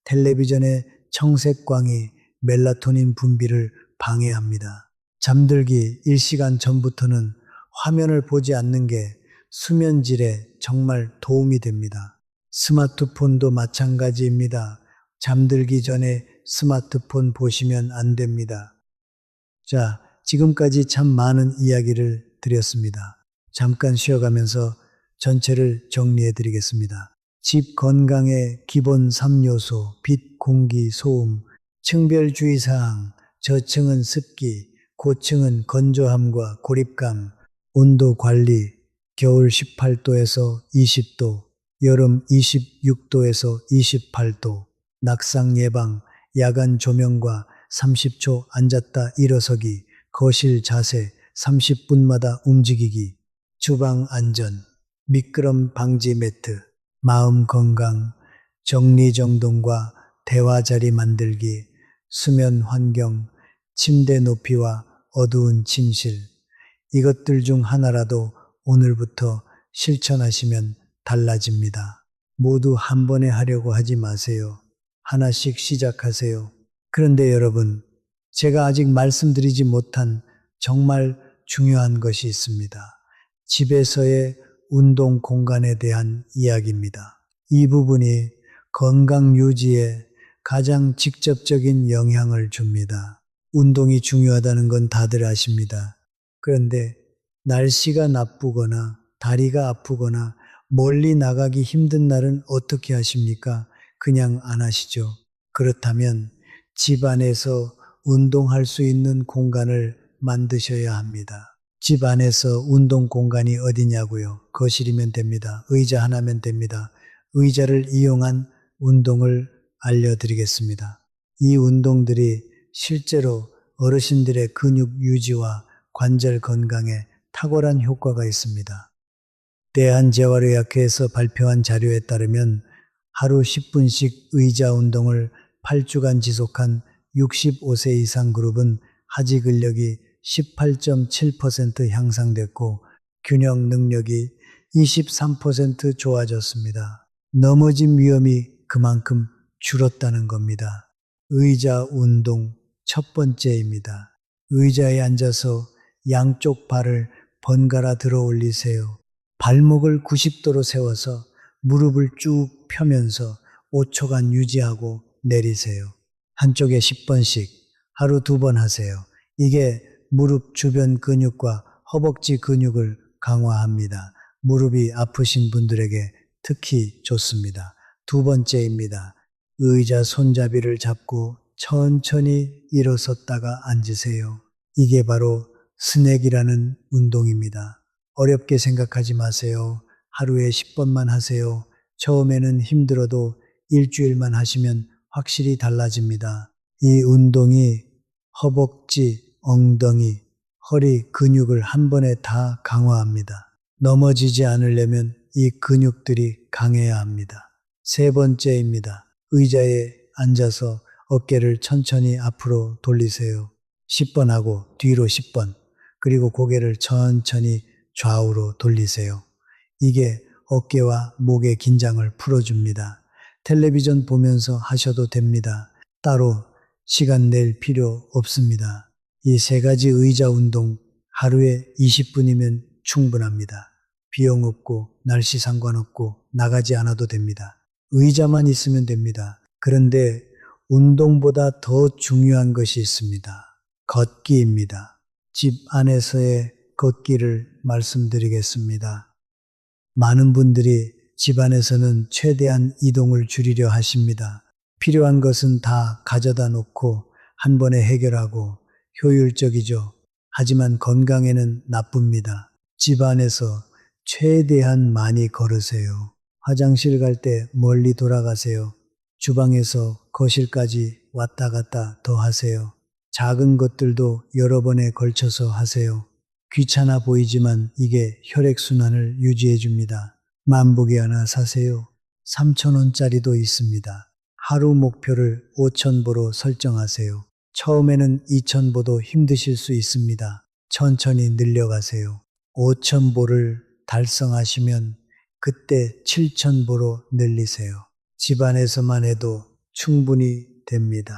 텔레비전의 청색광이 멜라토닌 분비를 방해합니다. 잠들기 1시간 전부터는 화면을 보지 않는 게 수면질에 정말 도움이 됩니다. 스마트폰도 마찬가지입니다. 잠들기 전에 스마트폰 보시면 안 됩니다. 자, 지금까지 참 많은 이야기를 드렸습니다. 잠깐 쉬어가면서 전체를 정리해 드리겠습니다. 집 건강의 기본 3요소, 빛, 공기, 소음, 층별 주의사항, 저층은 습기, 고층은 건조함과 고립감, 온도 관리, 겨울 18도에서 20도, 여름 26도에서 28도, 낙상 예방, 야간 조명과 30초 앉았다 일어서기, 거실 자세 30분마다 움직이기, 주방 안전, 미끄럼 방지 매트, 마음 건강, 정리정돈과 대화 자리 만들기, 수면 환경, 침대 높이와 어두운 침실. 이것들 중 하나라도 오늘부터 실천하시면 달라집니다. 모두 한 번에 하려고 하지 마세요. 하나씩 시작하세요. 그런데 여러분, 제가 아직 말씀드리지 못한 정말 중요한 것이 있습니다. 집에서의 운동 공간에 대한 이야기입니다. 이 부분이 건강 유지에 가장 직접적인 영향을 줍니다. 운동이 중요하다는 건 다들 아십니다. 그런데 날씨가 나쁘거나 다리가 아프거나 멀리 나가기 힘든 날은 어떻게 하십니까? 그냥 안 하시죠. 그렇다면 집 안에서 운동할 수 있는 공간을 만드셔야 합니다. 집 안에서 운동 공간이 어디냐고요? 거실이면 됩니다. 의자 하나면 됩니다. 의자를 이용한 운동을 알려드리겠습니다. 이 운동들이 실제로 어르신들의 근육 유지와 관절 건강에 탁월한 효과가 있습니다. 대한재활의학회에서 발표한 자료에 따르면 하루 10분씩 의자 운동을 8주간 지속한 65세 이상 그룹은 하지 근력이 18.7% 향상됐고 균형 능력이 23% 좋아졌습니다. 넘어짐 위험이 그만큼 줄었다는 겁니다. 의자 운동 첫 번째입니다. 의자에 앉아서 양쪽 발을 번갈아 들어 올리세요. 발목을 90도로 세워서 무릎을 쭉 펴면서 5초간 유지하고 내리세요. 한쪽에 10번씩 하루 2번 하세요. 이게 무릎 주변 근육과 허벅지 근육을 강화합니다. 무릎이 아프신 분들에게 특히 좋습니다. 두 번째입니다. 의자 손잡이를 잡고 천천히 일어섰다가 앉으세요. 이게 바로 스낵이라는 운동입니다. 어렵게 생각하지 마세요. 하루에 10번만 하세요. 처음에는 힘들어도 일주일만 하시면 확실히 달라집니다. 이 운동이 허벅지, 엉덩이, 허리 근육을 한 번에 다 강화합니다. 넘어지지 않으려면 이 근육들이 강해야 합니다. 세 번째입니다. 의자에 앉아서 어깨를 천천히 앞으로 돌리세요. 10번 하고 뒤로 10번, 그리고 고개를 천천히 좌우로 돌리세요. 이게 어깨와 목의 긴장을 풀어줍니다. 텔레비전 보면서 하셔도 됩니다. 따로 시간 낼 필요 없습니다. 이 세 가지 의자 운동 하루에 20분이면 충분합니다. 비용 없고 날씨 상관없고 나가지 않아도 됩니다. 의자만 있으면 됩니다. 그런데 운동보다 더 중요한 것이 있습니다. 걷기입니다. 집 안에서의 걷기를 말씀드리겠습니다. 많은 분들이 집 안에서는 최대한 이동을 줄이려 하십니다. 필요한 것은 다 가져다 놓고 한 번에 해결하고 효율적이죠. 하지만 건강에는 나쁩니다. 집 안에서 최대한 많이 걸으세요. 화장실 갈 때 멀리 돌아가세요. 주방에서 거실까지 왔다 갔다 더 하세요. 작은 것들도 여러 번에 걸쳐서 하세요. 귀찮아 보이지만 이게 혈액순환을 유지해 줍니다. 만보기 하나 사세요. 3,000원짜리도 있습니다. 하루 목표를 5,000보로 설정하세요. 처음에는 2,000보도 힘드실 수 있습니다. 천천히 늘려가세요. 5,000보를 달성하시면 그때 7,000보로 늘리세요. 집안에서만 해도 충분히 됩니다.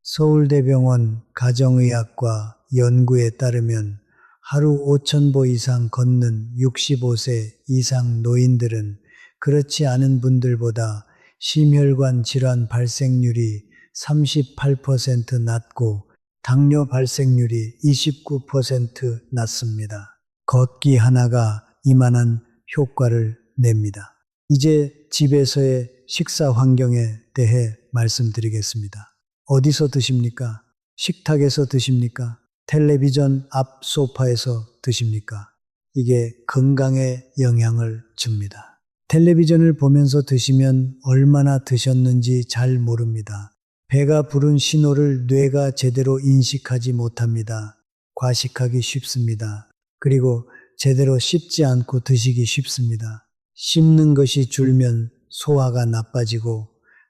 서울대병원 가정의학과 연구에 따르면 하루 5,000보 이상 걷는 65세 이상 노인들은 그렇지 않은 분들보다 심혈관 질환 발생률이 38% 낮고 당뇨 발생률이 29% 낮습니다. 걷기 하나가 이만한 효과를 냅니다. 이제 집에서의 식사 환경에 대해 말씀드리겠습니다. 어디서 드십니까? 식탁에서 드십니까? 텔레비전 앞 소파에서 드십니까? 이게 건강에 영향을 줍니다. 텔레비전을 보면서 드시면 얼마나 드셨는지 잘 모릅니다. 배가 부른 신호를 뇌가 제대로 인식하지 못합니다. 과식하기 쉽습니다. 그리고 제대로 씹지 않고 드시기 쉽습니다. 씹는 것이 줄면 소화가 나빠지고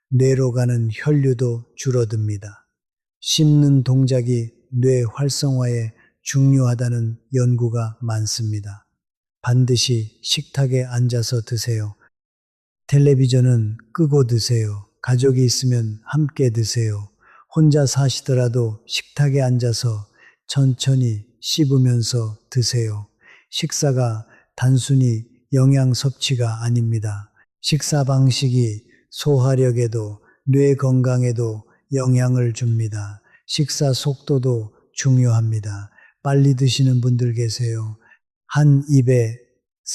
뇌로 가는 혈류도 줄어듭니다. 씹는 동작이 뇌 활성화에 중요하다는 연구가 많습니다. 반드시 식탁에 앉아서 드세요. 텔레비전은 끄고 드세요. 가족이 있으면 함께 드세요. 혼자 사시더라도 식탁에 앉아서 천천히 씹으면서 드세요. 식사가 단순히 영양 섭취가 아닙니다. 식사 방식이 소화력에도 뇌 건강에도 영향을 줍니다. 식사 속도도 중요합니다. 빨리 드시는 분들 계세요. 한 입에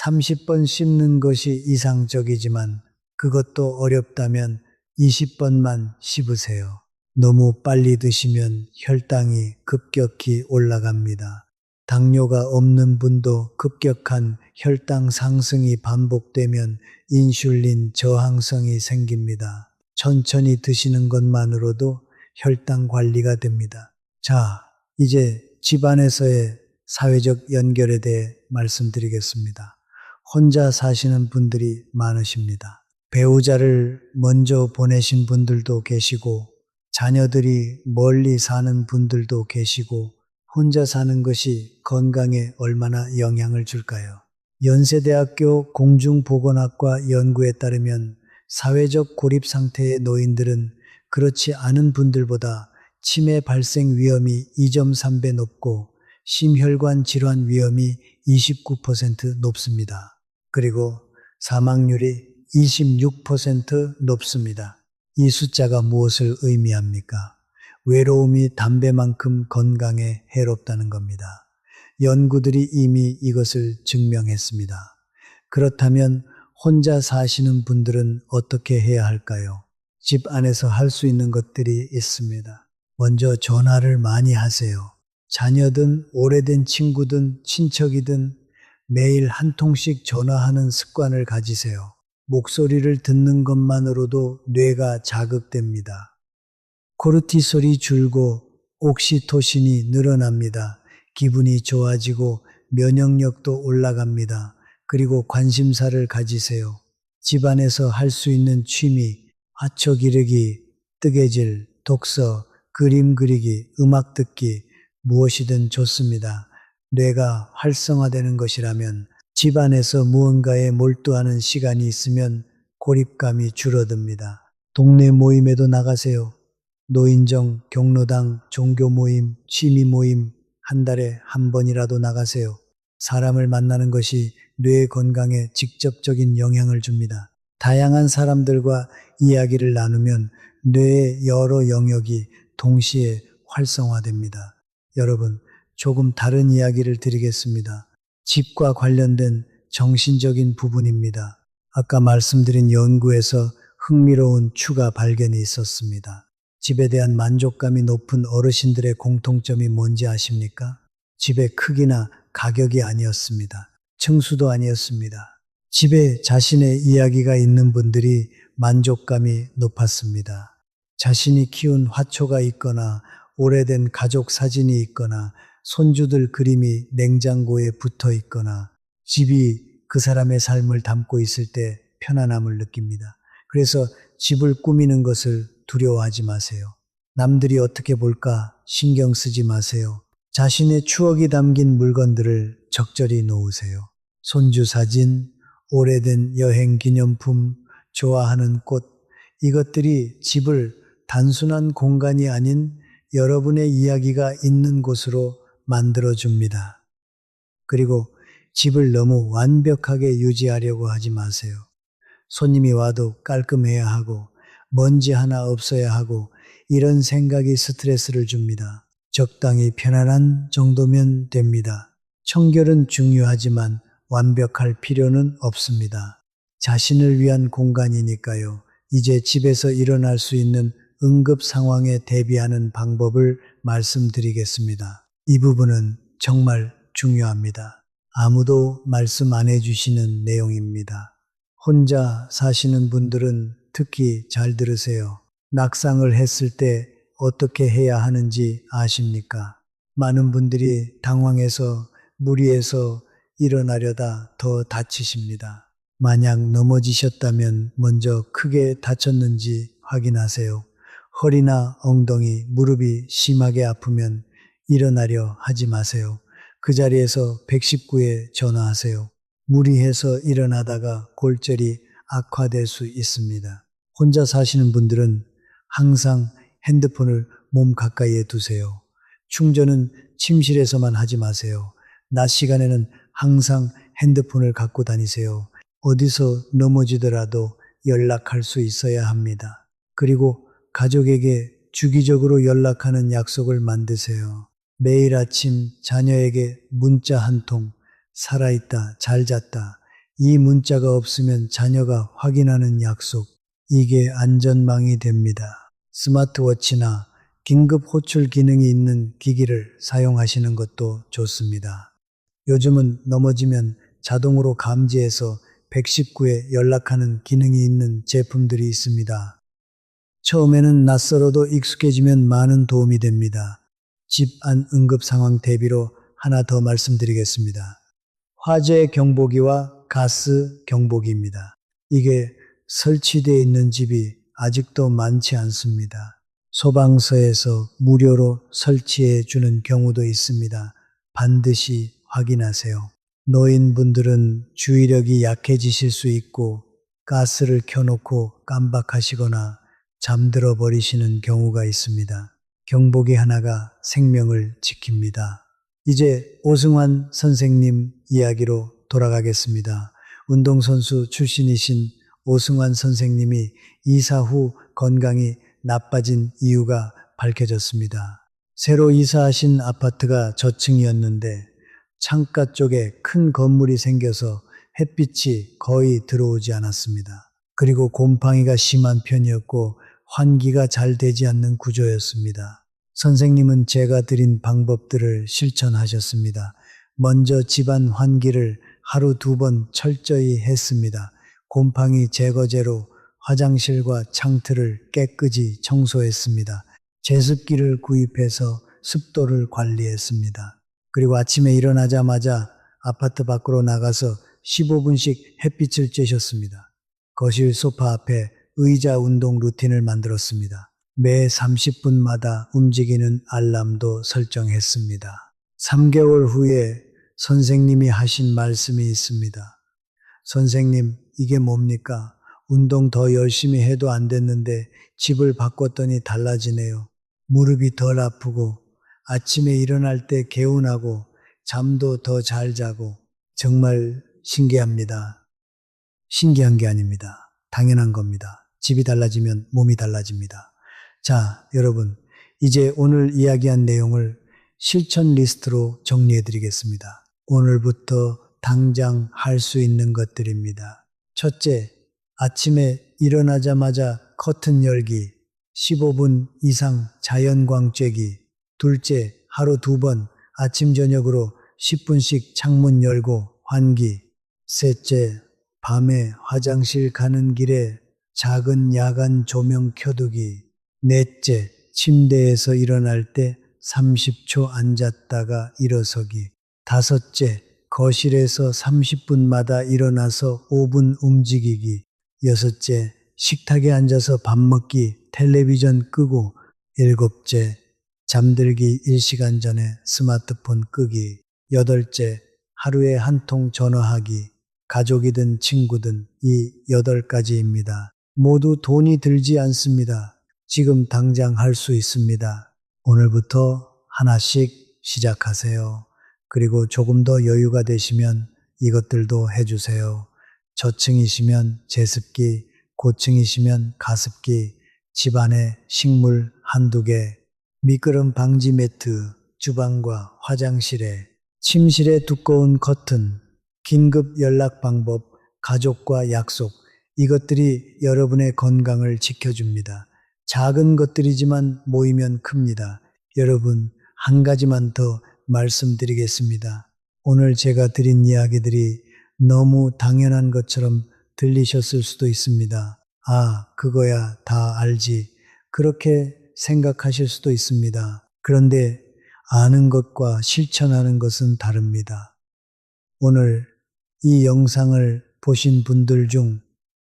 30번 씹는 것이 이상적이지만 그것도 어렵다면 20번만 씹으세요. 너무 빨리 드시면 혈당이 급격히 올라갑니다. 당뇨가 없는 분도 급격한 혈당 상승이 반복되면 인슐린 저항성이 생깁니다. 천천히 드시는 것만으로도 혈당 관리가 됩니다. 자, 이제 집안에서의 사회적 연결에 대해 말씀드리겠습니다. 혼자 사시는 분들이 많으십니다. 배우자를 먼저 보내신 분들도 계시고, 자녀들이 멀리 사는 분들도 계시고, 혼자 사는 것이 건강에 얼마나 영향을 줄까요? 연세대학교 공중보건학과 연구에 따르면 사회적 고립 상태의 노인들은 그렇지 않은 분들보다 치매 발생 위험이 2.3배 높고 심혈관 질환 위험이 29% 높습니다. 그리고 사망률이 26% 높습니다. 이 숫자가 무엇을 의미합니까? 외로움이 담배만큼 건강에 해롭다는 겁니다. 연구들이 이미 이것을 증명했습니다. 그렇다면 혼자 사시는 분들은 어떻게 해야 할까요? 집 안에서 할 수 있는 것들이 있습니다. 먼저 전화를 많이 하세요. 자녀든 오래된 친구든 친척이든 매일 한 통씩 전화하는 습관을 가지세요. 목소리를 듣는 것만으로도 뇌가 자극됩니다. 코르티솔이 줄고 옥시토신이 늘어납니다. 기분이 좋아지고 면역력도 올라갑니다. 그리고 관심사를 가지세요. 집안에서 할 수 있는 취미, 화초 기르기, 뜨개질, 독서, 그림 그리기, 음악 듣기, 무엇이든 좋습니다. 뇌가 활성화되는 것이라면 집안에서 무언가에 몰두하는 시간이 있으면 고립감이 줄어듭니다. 동네 모임에도 나가세요. 노인정, 경로당, 종교 모임, 취미 모임 한 달에 한 번이라도 나가세요. 사람을 만나는 것이 뇌 건강에 직접적인 영향을 줍니다. 다양한 사람들과 이야기를 나누면 뇌의 여러 영역이 동시에 활성화됩니다. 여러분, 조금 다른 이야기를 드리겠습니다. 집과 관련된 정신적인 부분입니다. 아까 말씀드린 연구에서 흥미로운 추가 발견이 있었습니다. 집에 대한 만족감이 높은 어르신들의 공통점이 뭔지 아십니까? 집의 크기나 가격이 아니었습니다. 층수도 아니었습니다. 집에 자신의 이야기가 있는 분들이 만족감이 높았습니다. 자신이 키운 화초가 있거나 오래된 가족 사진이 있거나 손주들 그림이 냉장고에 붙어 있거나 집이 그 사람의 삶을 담고 있을 때 편안함을 느낍니다. 그래서 집을 꾸미는 것을 두려워하지 마세요. 남들이 어떻게 볼까 신경 쓰지 마세요. 자신의 추억이 담긴 물건들을 적절히 놓으세요. 손주 사진, 오래된 여행 기념품, 좋아하는 꽃, 이것들이 집을 단순한 공간이 아닌 여러분의 이야기가 있는 곳으로 만들어줍니다. 그리고 집을 너무 완벽하게 유지하려고 하지 마세요. 손님이 와도 깔끔해야 하고 먼지 하나 없어야 하고 이런 생각이 스트레스를 줍니다. 적당히 편안한 정도면 됩니다. 청결은 중요하지만 완벽할 필요는 없습니다. 자신을 위한 공간이니까요. 이제 집에서 일어날 수 있는 응급 상황에 대비하는 방법을 말씀드리겠습니다. 이 부분은 정말 중요합니다. 아무도 말씀 안 해주시는 내용입니다. 혼자 사시는 분들은 특히 잘 들으세요. 낙상을 했을 때 어떻게 해야 하는지 아십니까? 많은 분들이 당황해서 무리해서 일어나려다 더 다치십니다. 만약 넘어지셨다면 먼저 크게 다쳤는지 확인하세요. 허리나 엉덩이, 무릎이 심하게 아프면 일어나려 하지 마세요. 그 자리에서 119에 전화하세요. 무리해서 일어나다가 골절이 악화될 수 있습니다. 혼자 사시는 분들은 항상 핸드폰을 몸 가까이에 두세요. 충전은 침실에서만 하지 마세요. 낮 시간에는 항상 핸드폰을 갖고 다니세요. 어디서 넘어지더라도 연락할 수 있어야 합니다. 그리고 가족에게 주기적으로 연락하는 약속을 만드세요. 매일 아침 자녀에게 문자 한 통, 살아있다, 잘 잤다. 이 문자가 없으면 자녀가 확인하는 약속. 이게 안전망이 됩니다. 스마트워치나 긴급 호출 기능이 있는 기기를 사용하시는 것도 좋습니다. 요즘은 넘어지면 자동으로 감지해서 119에 연락하는 기능이 있는 제품들이 있습니다. 처음에는 낯설어도 익숙해지면 많은 도움이 됩니다. 집 안 응급 상황 대비로 하나 더 말씀드리겠습니다. 화재 경보기와 가스 경보기입니다. 이게 설치되어 있는 집이 아직도 많지 않습니다. 소방서에서 무료로 설치해 주는 경우도 있습니다. 반드시 확인하세요. 노인분들은 주의력이 약해지실 수 있고 가스를 켜놓고 깜박하시거나 잠들어 버리시는 경우가 있습니다. 경보기 하나가 생명을 지킵니다. 이제 오승환 선생님 이야기로 돌아가겠습니다. 운동선수 출신이신 오승환 선생님이 이사 후 건강이 나빠진 이유가 밝혀졌습니다. 새로 이사하신 아파트가 저층이었는데 창가 쪽에 큰 건물이 생겨서 햇빛이 거의 들어오지 않았습니다. 그리고 곰팡이가 심한 편이었고 환기가 잘 되지 않는 구조였습니다. 선생님은 제가 드린 방법들을 실천하셨습니다. 먼저 집안 환기를 하루 2번 철저히 했습니다. 곰팡이 제거제로 화장실과 창틀을 깨끗이 청소했습니다. 제습기를 구입해서 습도를 관리했습니다. 그리고 아침에 일어나자마자 아파트 밖으로 나가서 15분씩 햇빛을 쬐셨습니다. 거실 소파 앞에 의자 운동 루틴을 만들었습니다. 매 30분마다 움직이는 알람도 설정했습니다. 3개월 후에 선생님이 하신 말씀이 있습니다. 선생님, 이게 뭡니까? 운동 더 열심히 해도 안 됐는데 집을 바꿨더니 달라지네요. 무릎이 덜 아프고 아침에 일어날 때 개운하고 잠도 더 잘 자고 정말 신기합니다. 신기한 게 아닙니다. 당연한 겁니다. 집이 달라지면 몸이 달라집니다. 자, 여러분, 이제 오늘 이야기한 내용을 실천 리스트로 정리해 드리겠습니다. 오늘부터 당장 할 수 있는 것들입니다. 첫째, 아침에 일어나자마자 커튼 열기, 15분 이상 자연광 쬐기. 둘째, 하루 2번 아침 저녁으로 10분씩 창문 열고 환기. 셋째, 밤에 화장실 가는 길에 작은 야간 조명 켜두기. 넷째, 침대에서 일어날 때 30초 앉았다가 일어서기. 다섯째, 거실에서 30분마다 일어나서 5분 움직이기. 여섯째, 식탁에 앉아서 밥 먹기, 텔레비전 끄고. 일곱째, 잠들기 1시간 전에 스마트폰 끄기. 여덟째, 하루에 한 통 전화하기. 가족이든 친구든 이 8가지입니다. 모두 돈이 들지 않습니다. 지금 당장 할 수 있습니다. 오늘부터 하나씩 시작하세요. 그리고 조금 더 여유가 되시면 이것들도 해주세요. 저층이시면 제습기, 고층이시면 가습기, 집안에 식물 한두 개, 미끄럼 방지 매트, 주방과 화장실에, 침실에 두꺼운 커튼, 긴급 연락 방법, 가족과 약속, 이것들이 여러분의 건강을 지켜줍니다. 작은 것들이지만 모이면 큽니다. 여러분, 한 가지만 더 말씀드리겠습니다. 오늘 제가 드린 이야기들이 너무 당연한 것처럼 들리셨을 수도 있습니다. 아, 그거야 다 알지. 그렇게 생각하실 수도 있습니다. 그런데 아는 것과 실천하는 것은 다릅니다. 오늘 이 영상을 보신 분들 중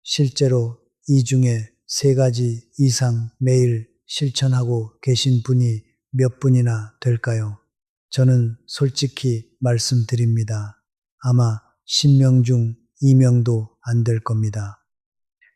실제로 이 중에 3가지 이상 매일 실천하고 계신 분이 몇 분이나 될까요? 저는 솔직히 말씀드립니다. 아마 10명 중 2명도 안 될 겁니다.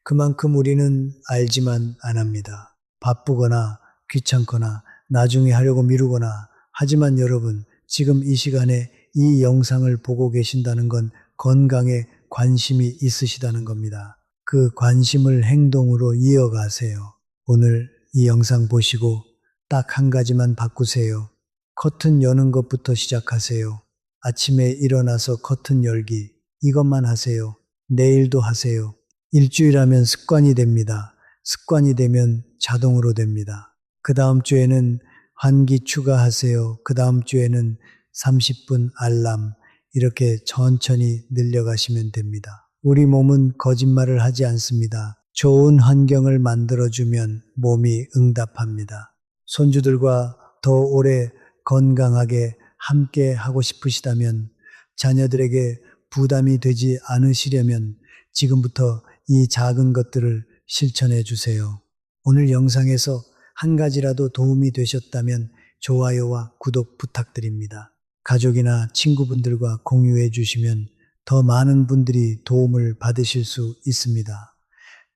그만큼 우리는 알지만 안 합니다. 바쁘거나 귀찮거나 나중에 하려고 미루거나. 하지만 여러분, 지금 이 시간에 이 영상을 보고 계신다는 건 건강에 관심이 있으시다는 겁니다. 그 관심을 행동으로 이어가세요. 오늘 이 영상 보시고 딱 한 가지만 바꾸세요. 커튼 여는 것부터 시작하세요. 아침에 일어나서 커튼 열기. 이것만 하세요. 내일도 하세요. 일주일 하면 습관이 됩니다. 습관이 되면 자동으로 됩니다. 그 다음 주에는 환기 추가하세요. 그 다음 주에는 30분 알람. 이렇게 천천히 늘려가시면 됩니다. 우리 몸은 거짓말을 하지 않습니다. 좋은 환경을 만들어주면 몸이 응답합니다. 손주들과 더 오래 건강하게 함께 하고 싶으시다면, 자녀들에게 부담이 되지 않으시려면 지금부터 이 작은 것들을 실천해 주세요. 오늘 영상에서 한 가지라도 도움이 되셨다면 좋아요와 구독 부탁드립니다. 가족이나 친구분들과 공유해 주시면 더 많은 분들이 도움을 받으실 수 있습니다.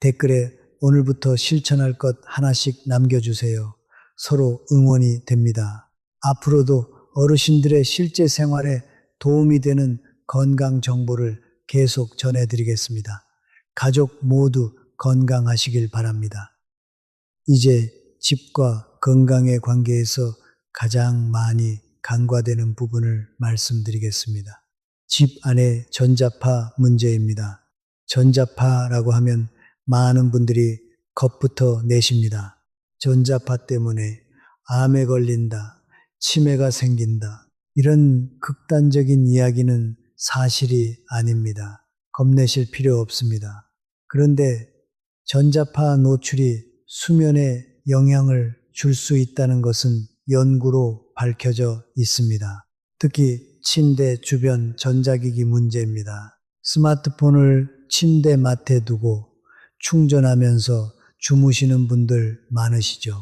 댓글에 오늘부터 실천할 것 하나씩 남겨주세요. 서로 응원이 됩니다. 앞으로도 어르신들의 실제 생활에 도움이 되는 건강 정보를 계속 전해드리겠습니다. 가족 모두 건강하시길 바랍니다. 이제 집과 건강의 관계에서 가장 많이 간과되는 부분을 말씀드리겠습니다. 집 안의 전자파 문제입니다. 전자파라고 하면 많은 분들이 겁부터 내십니다. 전자파 때문에 암에 걸린다, 치매가 생긴다, 이런 극단적인 이야기는 사실이 아닙니다. 겁내실 필요 없습니다. 그런데 전자파 노출이 수면에 영향을 줄 수 있다는 것은 연구로 밝혀져 있습니다. 특히 침대 주변 전자기기 문제입니다. 스마트폰을 침대 맡에 두고 충전하면서 주무시는 분들 많으시죠.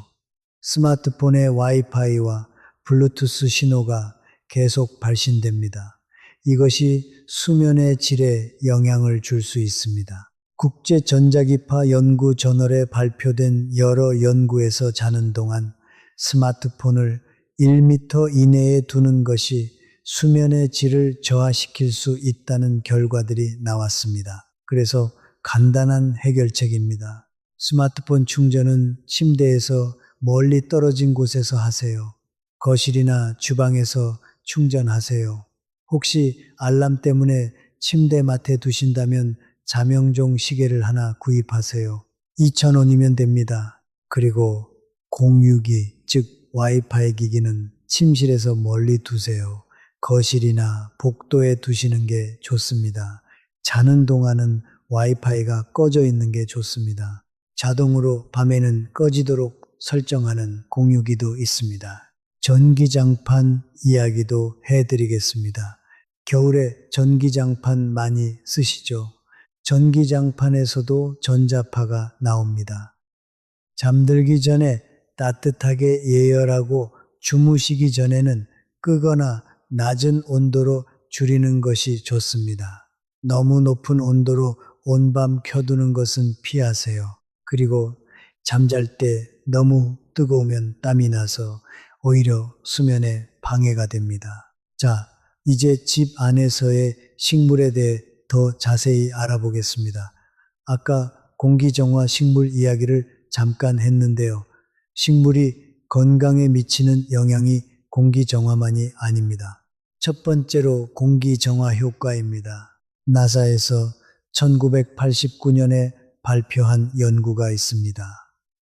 스마트폰의 와이파이와 블루투스 신호가 계속 발신됩니다. 이것이 수면의 질에 영향을 줄 수 있습니다. 국제전자기파 연구 저널에 발표된 여러 연구에서 자는 동안 스마트폰을 1m 이내에 두는 것이 수면의 질을 저하시킬 수 있다는 결과들이 나왔습니다. 그래서 간단한 해결책입니다. 스마트폰 충전은 침대에서 멀리 떨어진 곳에서 하세요. 거실이나 주방에서 충전하세요. 혹시 알람 때문에 침대 맡에 두신다면 자명종 시계를 하나 구입하세요. 2,000원이면 됩니다. 그리고 공유기, 즉 와이파이 기기는 침실에서 멀리 두세요. 거실이나 복도에 두시는 게 좋습니다. 자는 동안은 와이파이가 꺼져 있는 게 좋습니다. 자동으로 밤에는 꺼지도록 설정하는 공유기도 있습니다. 전기장판 이야기도 해드리겠습니다. 겨울에 전기장판 많이 쓰시죠? 전기장판에서도 전자파가 나옵니다. 잠들기 전에 따뜻하게 예열하고 주무시기 전에는 끄거나 낮은 온도로 줄이는 것이 좋습니다. 너무 높은 온도로 온밤 켜두는 것은 피하세요. 그리고 잠잘 때 너무 뜨거우면 땀이 나서 오히려 수면에 방해가 됩니다. 자, 이제 집 안에서의 식물에 대해 더 자세히 알아보겠습니다. 아까 공기정화 식물 이야기를 잠깐 했는데요. 식물이 건강에 미치는 영향이 공기정화만이 아닙니다. 첫 번째로 공기정화 효과입니다. 나사에서 1989년에 발표한 연구가 있습니다.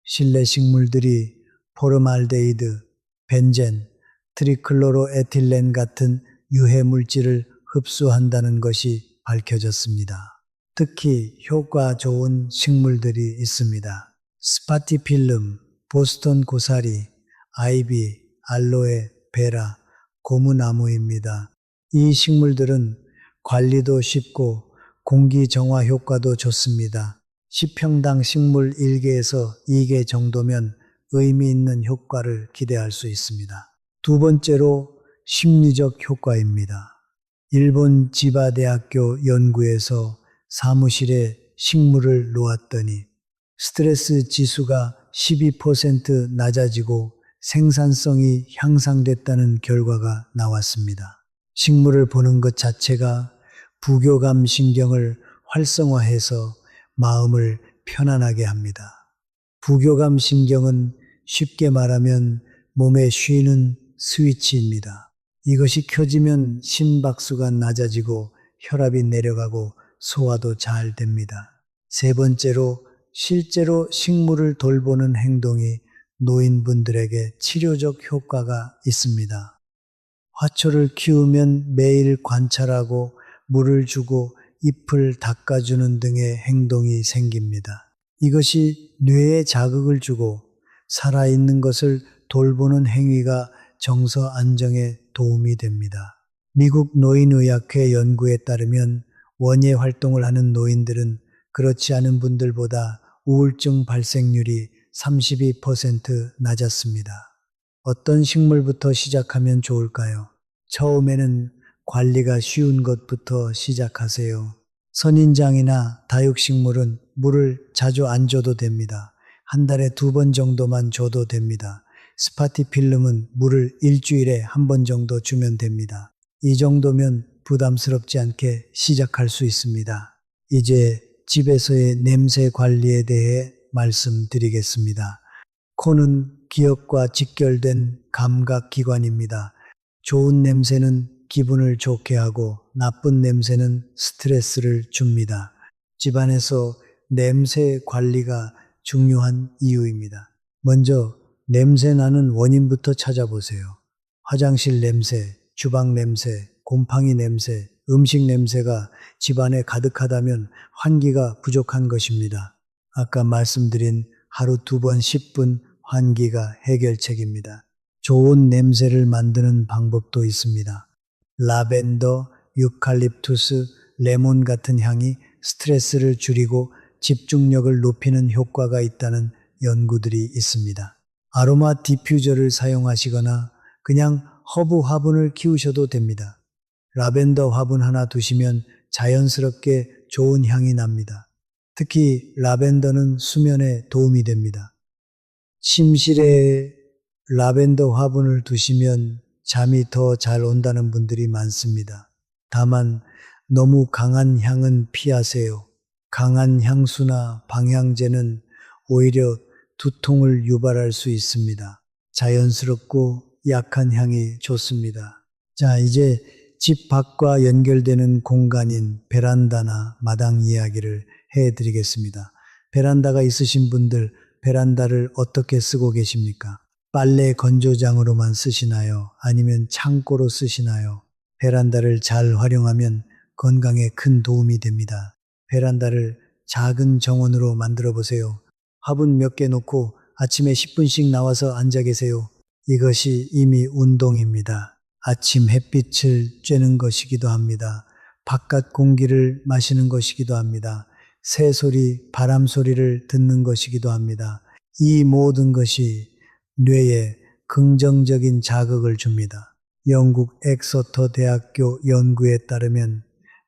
실내 식물들이 포름알데히드, 벤젠, 트리클로로에틸렌 같은 유해 물질을 흡수한다는 것이 밝혀졌습니다. 특히 효과 좋은 식물들이 있습니다. 스파티필름, 보스턴 고사리, 아이비, 알로에, 베라, 고무나무입니다. 이 식물들은 관리도 쉽고 공기 정화 효과도 좋습니다. 10평당 식물 1개에서 2개 정도면 의미 있는 효과를 기대할 수 있습니다. 두 번째로 심리적 효과입니다. 일본 지바대학교 연구에서 사무실에 식물을 놓았더니 스트레스 지수가 12% 낮아지고 생산성이 향상됐다는 결과가 나왔습니다. 식물을 보는 것 자체가 부교감 신경을 활성화해서 마음을 편안하게 합니다. 부교감 신경은 쉽게 말하면 몸에 쉬는 스위치입니다. 이것이 켜지면 심박수가 낮아지고 혈압이 내려가고 소화도 잘 됩니다. 세 번째로 실제로 식물을 돌보는 행동이 노인분들에게 치료적 효과가 있습니다. 화초를 키우면 매일 관찰하고 물을 주고 잎을 닦아주는 등의 행동이 생깁니다. 이것이 뇌에 자극을 주고 살아있는 것을 돌보는 행위가 정서 안정에 도움이 됩니다. 미국 노인의학회 연구에 따르면 원예 활동을 하는 노인들은 그렇지 않은 분들보다 우울증 발생률이 32% 낮았습니다. 어떤 식물부터 시작하면 좋을까요? 처음에는 관리가 쉬운 것부터 시작하세요. 선인장이나 다육식물은 물을 자주 안 줘도 됩니다. 한 달에 2번 정도만 줘도 됩니다. 스파티필름은 물을 일주일에 1번 정도 주면 됩니다. 이 정도면 부담스럽지 않게 시작할 수 있습니다. 이제 집에서의 냄새 관리에 대해 말씀드리겠습니다. 코는 기억과 직결된 감각기관입니다. 좋은 냄새는 기분을 좋게 하고 나쁜 냄새는 스트레스를 줍니다. 집안에서 냄새 관리가 중요한 이유입니다. 먼저 냄새 나는 원인부터 찾아보세요. 화장실 냄새, 주방 냄새, 곰팡이 냄새, 음식 냄새가 집안에 가득하다면 환기가 부족한 것입니다. 아까 말씀드린 하루 2번 10분 환기가 해결책입니다. 좋은 냄새를 만드는 방법도 있습니다. 라벤더, 유칼립투스, 레몬 같은 향이 스트레스를 줄이고 집중력을 높이는 효과가 있다는 연구들이 있습니다. 아로마 디퓨저를 사용하시거나 그냥 허브 화분을 키우셔도 됩니다. 라벤더 화분 하나 두시면 자연스럽게 좋은 향이 납니다. 특히 라벤더는 수면에 도움이 됩니다. 침실에 라벤더 화분을 두시면 잠이 더 잘 온다는 분들이 많습니다. 다만 너무 강한 향은 피하세요. 강한 향수나 방향제는 오히려 두통을 유발할 수 있습니다. 자연스럽고 약한 향이 좋습니다. 자, 이제 집 밖과 연결되는 공간인 베란다나 마당 이야기를 해드리겠습니다. 베란다가 있으신 분들, 베란다를 어떻게 쓰고 계십니까? 빨래 건조장으로만 쓰시나요? 아니면 창고로 쓰시나요? 베란다를 잘 활용하면 건강에 큰 도움이 됩니다. 베란다를 작은 정원으로 만들어 보세요. 화분 몇 개 놓고 아침에 10분씩 나와서 앉아 계세요. 이것이 이미 운동입니다. 아침 햇빛을 쬐는 것이기도 합니다. 바깥 공기를 마시는 것이기도 합니다. 새소리, 바람 소리를 듣는 것이기도 합니다. 이 모든 것이 뇌에 긍정적인 자극을 줍니다. 영국 엑서터 대학교 연구에 따르면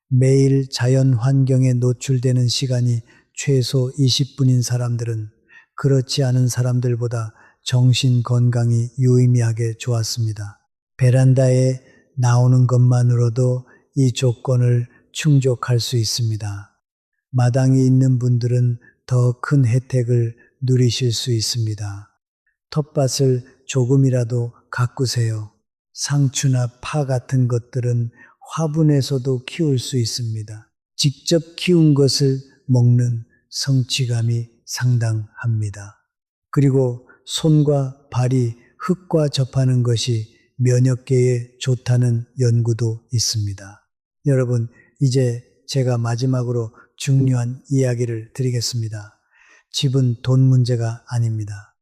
매일 자연 환경에 노출되는 시간이 최소 20분인 사람들은 그렇지 않은 사람들보다 정신 건강이 유의미하게 좋았습니다. 베란다에 나오는 것만으로도 이 조건을 충족할 수 있습니다. 마당이 있는 분들은 더 큰 혜택을 누리실 수 있습니다. 텃밭을 조금이라도 가꾸세요. 상추나 파 같은 것들은 화분에서도 키울 수 있습니다. 직접 키운 것을 먹는 성취감이 상당합니다. 그리고 손과 발이 흙과 접하는 것이 면역계에 좋다는 연구도 있습니다. 여러분, 이제 제가 마지막으로 중요한 이야기를 드리겠습니다. 집은 돈 문제가 아닙니다.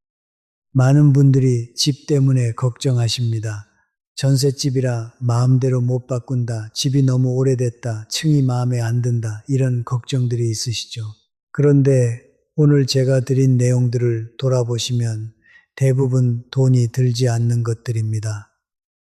많은 분들이 집 때문에 걱정하십니다. 전셋집이라 마음대로 못 바꾼다, 집이 너무 오래됐다, 층이 마음에 안 든다, 이런 걱정들이 있으시죠. 그런데 오늘 제가 드린 내용들을 돌아보시면 대부분 돈이 들지 않는 것들입니다.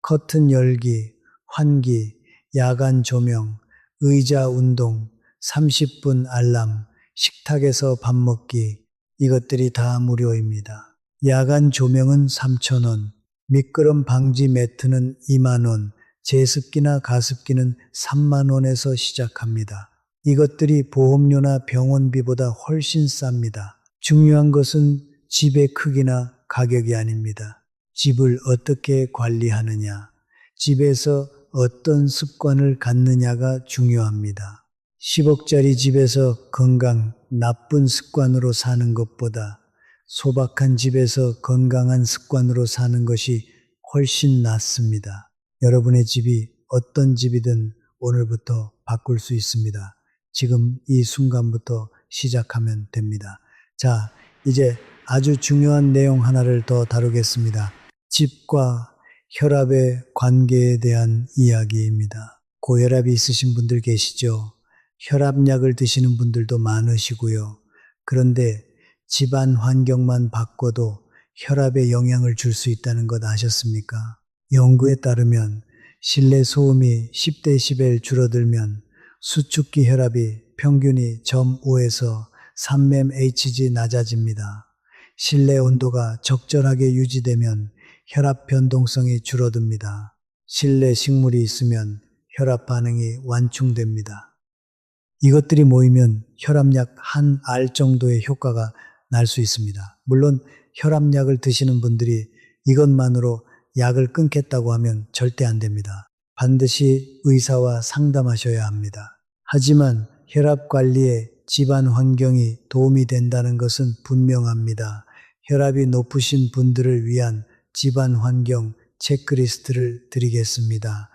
커튼 열기, 환기, 야간 조명, 의자 운동, 30분 알람, 식탁에서 밥 먹기, 이것들이 다 무료입니다. 야간 조명은 3,000원, 미끄럼 방지 매트는 2만원, 제습기나 가습기는 3만원에서 시작합니다. 이것들이 보험료나 병원비보다 훨씬 쌉니다. 중요한 것은 집의 크기나 가격이 아닙니다. 집을 어떻게 관리하느냐, 집에서 어떤 습관을 갖느냐가 중요합니다. 10억짜리 집에서 건강, 나쁜 습관으로 사는 것보다 소박한 집에서 건강한 습관으로 사는 것이 훨씬 낫습니다. 여러분의 집이 어떤 집이든 오늘부터 바꿀 수 있습니다. 지금 이 순간부터 시작하면 됩니다. 자, 이제 아주 중요한 내용 하나를 더 다루겠습니다. 집과 혈압의 관계에 대한 이야기입니다. 고혈압이 있으신 분들 계시죠? 혈압약을 드시는 분들도 많으시고요. 그런데 집안 환경만 바꿔도 혈압에 영향을 줄 수 있다는 것 아셨습니까? 연구에 따르면 실내 소음이 10dB 줄어들면 수축기 혈압이 평균이 0.5에서 3mmHg 낮아집니다. 실내 온도가 적절하게 유지되면 혈압 변동성이 줄어듭니다. 실내 식물이 있으면 혈압 반응이 완충됩니다. 이것들이 모이면 혈압약 한 알 정도의 효과가 날 수 있습니다. 물론 혈압약을 드시는 분들이 이것만으로 약을 끊겠다고 하면 절대 안 됩니다. 반드시 의사와 상담하셔야 합니다. 하지만 혈압 관리에 집안 환경이 도움이 된다는 것은 분명합니다. 혈압이 높으신 분들을 위한 집안 환경 체크리스트를 드리겠습니다.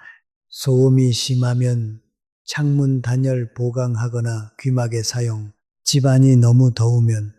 소음이 심하면 창문 단열 보강하거나 귀마개 사용, 집안이 너무 더우면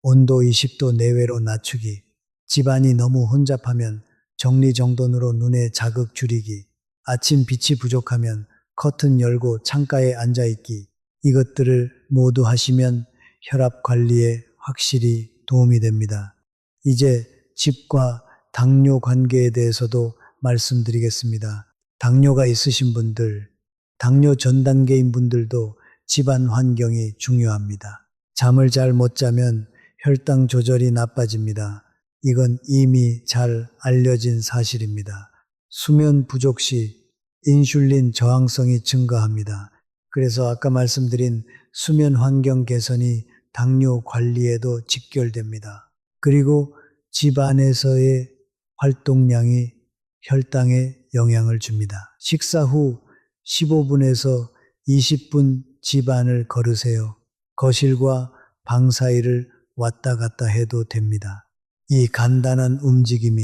온도 20도 내외로 낮추기, 집안이 너무 혼잡하면 정리정돈으로 눈의 자극 줄이기, 아침 빛이 부족하면 커튼 열고 창가에 앉아있기, 이것들을 모두 하시면 혈압 관리에 확실히 도움이 됩니다. 이제 집과 당뇨 관계에 대해서도 말씀드리겠습니다. 당뇨가 있으신 분들, 당뇨 전 단계인 분들도 집안 환경이 중요합니다. 잠을 잘 못 자면 혈당 조절이 나빠집니다. 이건 이미 잘 알려진 사실입니다. 수면 부족 시 인슐린 저항성이 증가합니다. 그래서 아까 말씀드린 수면 환경 개선이 당뇨 관리에도 직결됩니다. 그리고 집안에서의 활동량이 혈당에 영향을 줍니다. 식사 후 15분에서 20분 집안을 걸으세요. 거실과 방 사이를 왔다 갔다 해도 됩니다. 이 간단한 움직임이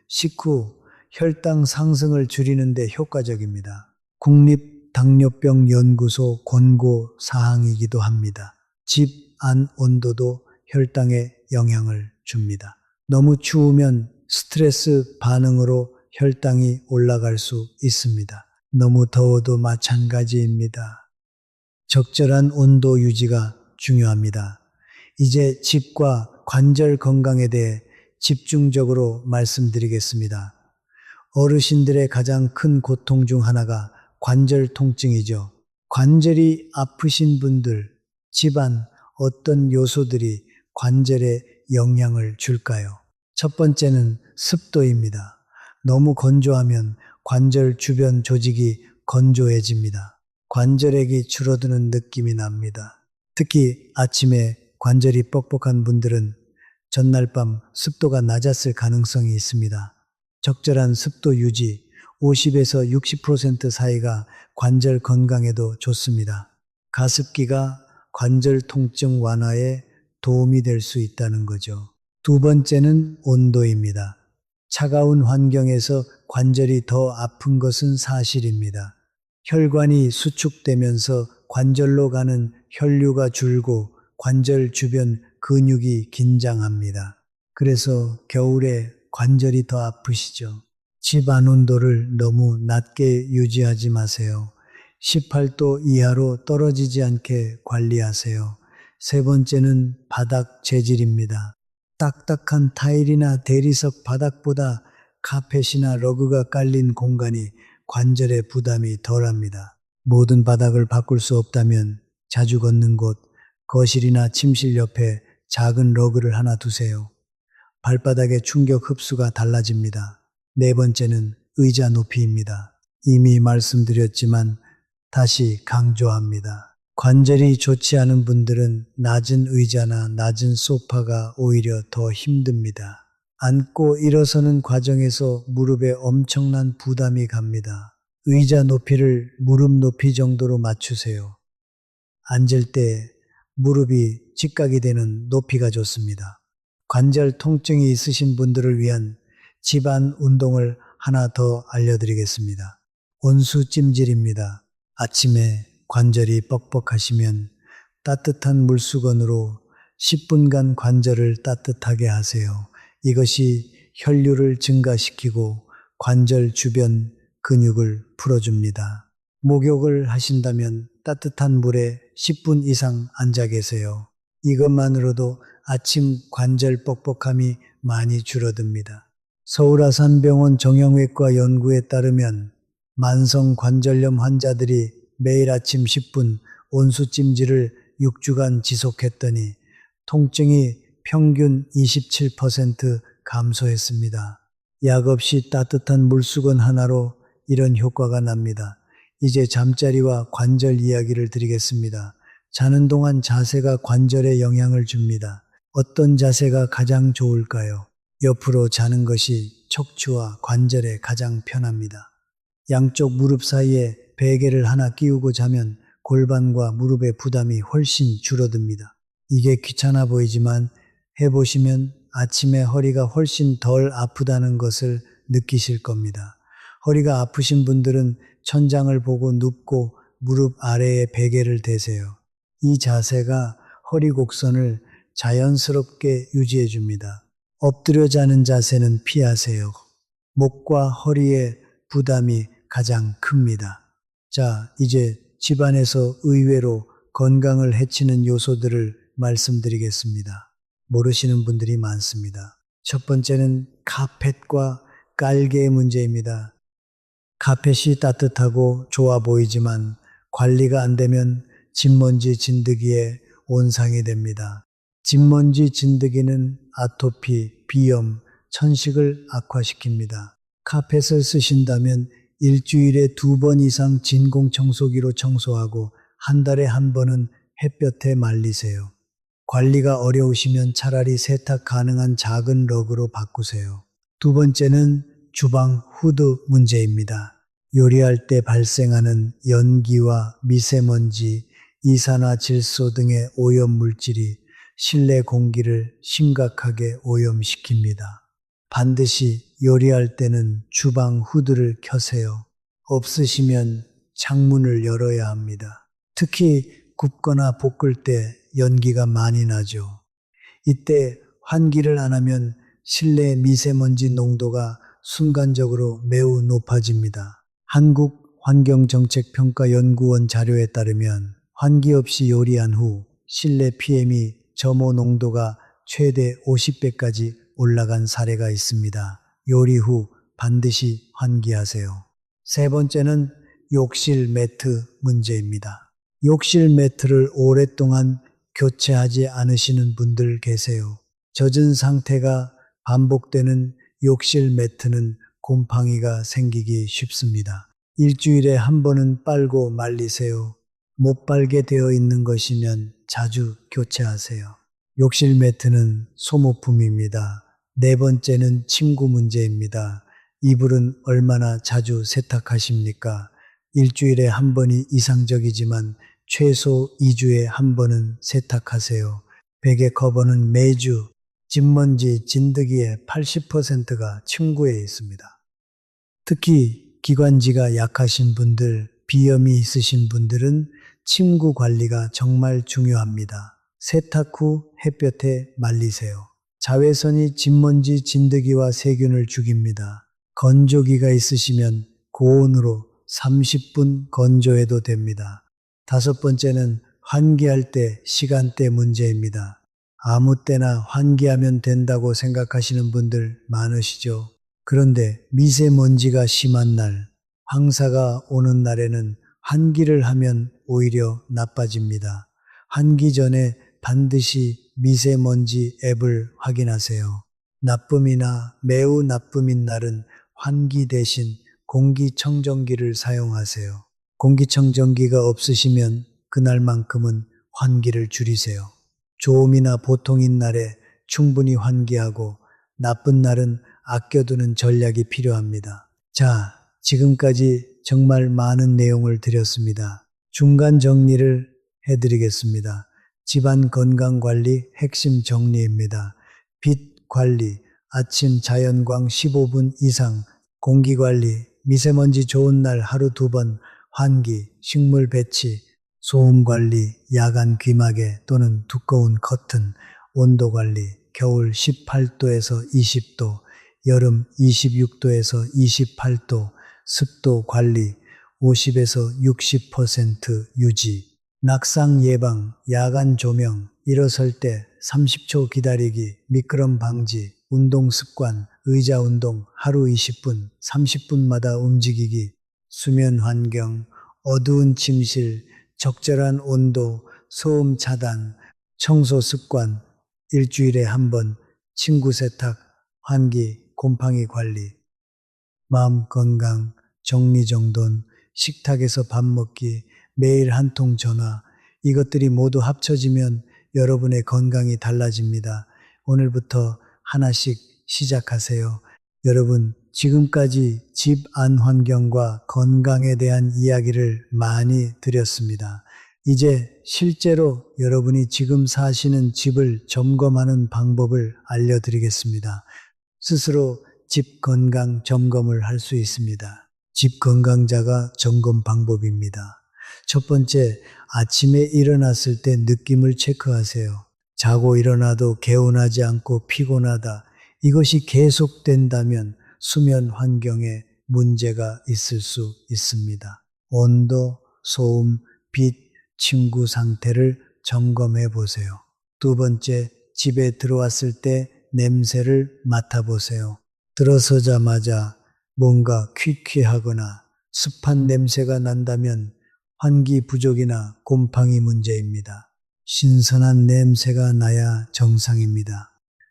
식후 혈당 상승을 줄이는 데 효과적입니다. 국립당뇨병연구소 권고 사항이기도 합니다. 집 안 온도도 혈당에 영향을 줍니다. 너무 추우면 스트레스 반응으로 혈당이 올라갈 수 있습니다. 너무 더워도 마찬가지입니다. 적절한 온도 유지가 중요합니다. 이제 집과 관절 건강에 대해 집중적으로 말씀드리겠습니다. 어르신들의 가장 큰 고통 중 하나가 관절 통증이죠. 관절이 아프신 분들, 집안 어떤 요소들이 관절에 영향을 줄까요? 첫 번째는 습도입니다. 너무 건조하면 관절 주변 조직이 건조해집니다. 관절액이 줄어드는 느낌이 납니다. 특히 아침에 관절이 뻑뻑한 분들은 전날 밤 습도가 낮았을 가능성이 있습니다. 적절한 습도 유지 50에서 60% 사이가 관절 건강에도 좋습니다. 가습기가 관절 통증 완화에 도움이 될 수 있다는 거죠. 두 번째는 온도입니다. 차가운 환경에서 관절이 더 아픈 것은 사실입니다. 혈관이 수축되면서 관절로 가는 혈류가 줄고 관절 주변 근육이 긴장합니다. 그래서 겨울에 관절이 더 아프시죠. 집안 온도를 너무 낮게 유지하지 마세요. 18도 이하로 떨어지지 않게 관리하세요. 세 번째는 바닥 재질입니다. 딱딱한 타일이나 대리석 바닥보다 카펫이나 러그가 깔린 공간이 관절의 부담이 덜합니다. 모든 바닥을 바꿀 수 없다면 자주 걷는 곳, 거실이나 침실 옆에 작은 러그를 하나 두세요. 발바닥의 충격 흡수가 달라집니다. 네 번째는 의자 높이입니다. 이미 말씀드렸지만 다시 강조합니다. 관절이 좋지 않은 분들은 낮은 의자나 낮은 소파가 오히려 더 힘듭니다. 앉고 일어서는 과정에서 무릎에 엄청난 부담이 갑니다. 의자 높이를 무릎 높이 정도로 맞추세요. 앉을 때 무릎이 직각이 되는 높이가 좋습니다. 관절 통증이 있으신 분들을 위한 집안 운동을 하나 더 알려드리겠습니다. 온수 찜질입니다. 아침에 관절이 뻑뻑하시면 따뜻한 물수건으로 10분간 관절을 따뜻하게 하세요. 이것이 혈류를 증가시키고 관절 주변 근육을 풀어줍니다. 목욕을 하신다면 따뜻한 물에 10분 이상 앉아 계세요. 이것만으로도 아침 관절 뻑뻑함이 많이 줄어듭니다. 서울아산병원 정형외과 연구에 따르면 만성 관절염 환자들이 매일 아침 10분 온수찜질을 6주간 지속했더니 통증이 평균 27% 감소했습니다. 약 없이 따뜻한 물수건 하나로 이런 효과가 납니다. 이제 잠자리와 관절 이야기를 드리겠습니다. 자는 동안 자세가 관절에 영향을 줍니다. 어떤 자세가 가장 좋을까요? 옆으로 자는 것이 척추와 관절에 가장 편합니다. 양쪽 무릎 사이에 베개를 하나 끼우고 자면 골반과 무릎의 부담이 훨씬 줄어듭니다. 이게 귀찮아 보이지만 해보시면 아침에 허리가 훨씬 덜 아프다는 것을 느끼실 겁니다. 허리가 아프신 분들은 천장을 보고 눕고 무릎 아래에 베개를 대세요. 이 자세가 허리 곡선을 자연스럽게 유지해 줍니다. 엎드려 자는 자세는 피하세요. 목과 허리의 부담이 가장 큽니다. 자, 이제 집안에서 의외로 건강을 해치는 요소들을 말씀드리겠습니다. 모르시는 분들이 많습니다. 첫 번째는 카펫과 깔개의 문제입니다. 카펫이 따뜻하고 좋아 보이지만 관리가 안 되면 진먼지 진드기에 온상이 됩니다. 진먼지 진드기는 아토피, 비염, 천식을 악화시킵니다. 카펫을 쓰신다면 일주일에 2번 이상 진공청소기로 청소하고 한 달에 한 번은 햇볕에 말리세요. 관리가 어려우시면 차라리 세탁 가능한 작은 러그로 바꾸세요. 두 번째는 주방 후드 문제입니다. 요리할 때 발생하는 연기와 미세먼지, 이산화질소 등의 오염 물질이 실내 공기를 심각하게 오염시킵니다. 반드시 요리할 때는 주방 후드를 켜세요. 없으시면 창문을 열어야 합니다. 특히 굽거나 볶을 때 연기가 많이 나죠. 이때 환기를 안 하면 실내 미세먼지 농도가 순간적으로 매우 높아집니다. 한국환경정책평가연구원 자료에 따르면 환기 없이 요리한 후 실내 PM이 점호 농도가 최대 50배까지 올라간 사례가 있습니다. 요리 후 반드시 환기하세요. 세 번째는 욕실 매트 문제입니다. 욕실 매트를 오랫동안 교체하지 않으시는 분들 계세요. 젖은 상태가 반복되는 욕실 매트는 곰팡이가 생기기 쉽습니다. 일주일에 한 번은 빨고 말리세요. 못 빨게 되어 있는 것이면 자주 교체하세요. 욕실 매트는 소모품입니다. 네 번째는 침구 문제입니다. 이불은 얼마나 자주 세탁하십니까? 일주일에 한 번이 이상적이지만 최소 2주에 한 번은 세탁하세요. 베개 커버는 매주 진먼지, 진드기의 80%가 침구에 있습니다. 특히 기관지가 약하신 분들, 비염이 있으신 분들은 침구 관리가 정말 중요합니다. 세탁 후 햇볕에 말리세요. 자외선이 진먼지, 진드기와 세균을 죽입니다. 건조기가 있으시면 고온으로 30분 건조해도 됩니다. 다섯 번째는 환기할 때 시간대 문제입니다. 아무 때나 환기하면 된다고 생각하시는 분들 많으시죠? 그런데 미세먼지가 심한 날, 황사가 오는 날에는 환기를 하면 오히려 나빠집니다. 환기 전에 반드시 미세먼지 앱을 확인하세요. 나쁨이나 매우 나쁨인 날은 환기 대신 공기청정기를 사용하세요. 공기청정기가 없으시면 그날만큼은 환기를 줄이세요. 좋음이나 보통인 날에 충분히 환기하고 나쁜 날은 아껴두는 전략이 필요합니다. 자, 지금까지 정말 많은 내용을 드렸습니다. 중간 정리를 해드리겠습니다. 집안 건강 관리 핵심 정리입니다. 빛 관리, 아침 자연광 15분 이상, 공기 관리, 미세먼지 좋은 날 하루 2번, 환기, 식물 배치, 소음 관리, 야간 귀마개 또는 두꺼운 커튼, 온도 관리, 겨울 18도에서 20도, 여름 26도에서 28도, 습도 관리 50에서 60% 유지, 낙상 예방, 야간 조명, 일어설 때 30초 기다리기, 미끄럼 방지, 운동 습관, 의자 운동 하루 20분, 30분마다 움직이기, 수면 환경, 어두운 침실, 적절한 온도, 소음 차단, 청소 습관, 일주일에 한 번, 친구 세탁, 환기, 곰팡이 관리, 마음 건강, 정리정돈, 식탁에서 밥 먹기, 매일 한 통 전화, 이것들이 모두 합쳐지면 여러분의 건강이 달라집니다. 오늘부터 하나씩 시작하세요. 여러분, 지금까지 집 안 환경과 건강에 대한 이야기를 많이 드렸습니다. 이제 실제로 여러분이 지금 사시는 집을 점검하는 방법을 알려드리겠습니다. 스스로 집 건강 점검을 할 수 있습니다. 집 건강자가 점검 방법입니다. 첫 번째, 아침에 일어났을 때 느낌을 체크하세요. 자고 일어나도 개운하지 않고 피곤하다. 이것이 계속된다면 수면 환경에 문제가 있을 수 있습니다. 온도, 소음, 빛, 침구 상태를 점검해 보세요. 두 번째, 집에 들어왔을 때 냄새를 맡아보세요. 들어서자마자 뭔가 퀴퀴하거나 습한 냄새가 난다면 환기 부족이나 곰팡이 문제입니다. 신선한 냄새가 나야 정상입니다.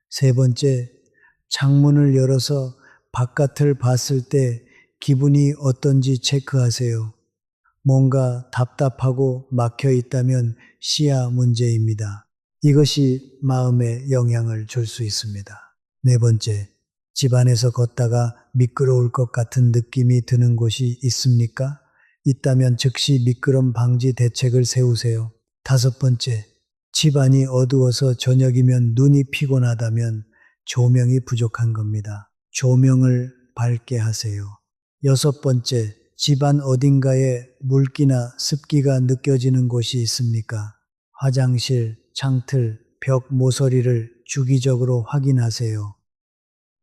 세 번째, 창문을 열어서 바깥을 봤을 때 기분이 어떤지 체크하세요. 뭔가 답답하고 막혀 있다면 시야 문제입니다. 이것이 마음에 영향을 줄 수 있습니다. 네 번째, 집안에서 걷다가 미끄러울 것 같은 느낌이 드는 곳이 있습니까? 있다면 즉시 미끄럼 방지 대책을 세우세요. 다섯 번째, 집안이 어두워서 저녁이면 눈이 피곤하다면 조명이 부족한 겁니다. 조명을 밝게 하세요. 여섯 번째, 집안 어딘가에 물기나 습기가 느껴지는 곳이 있습니까? 화장실, 창틀, 벽 모서리를 주기적으로 확인하세요.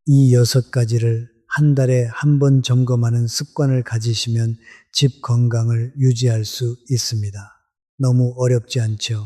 이 6가지를 한 달에 한 번 점검하는 습관을 가지시면 집 건강을 유지할 수 있습니다. 너무 어렵지 않죠?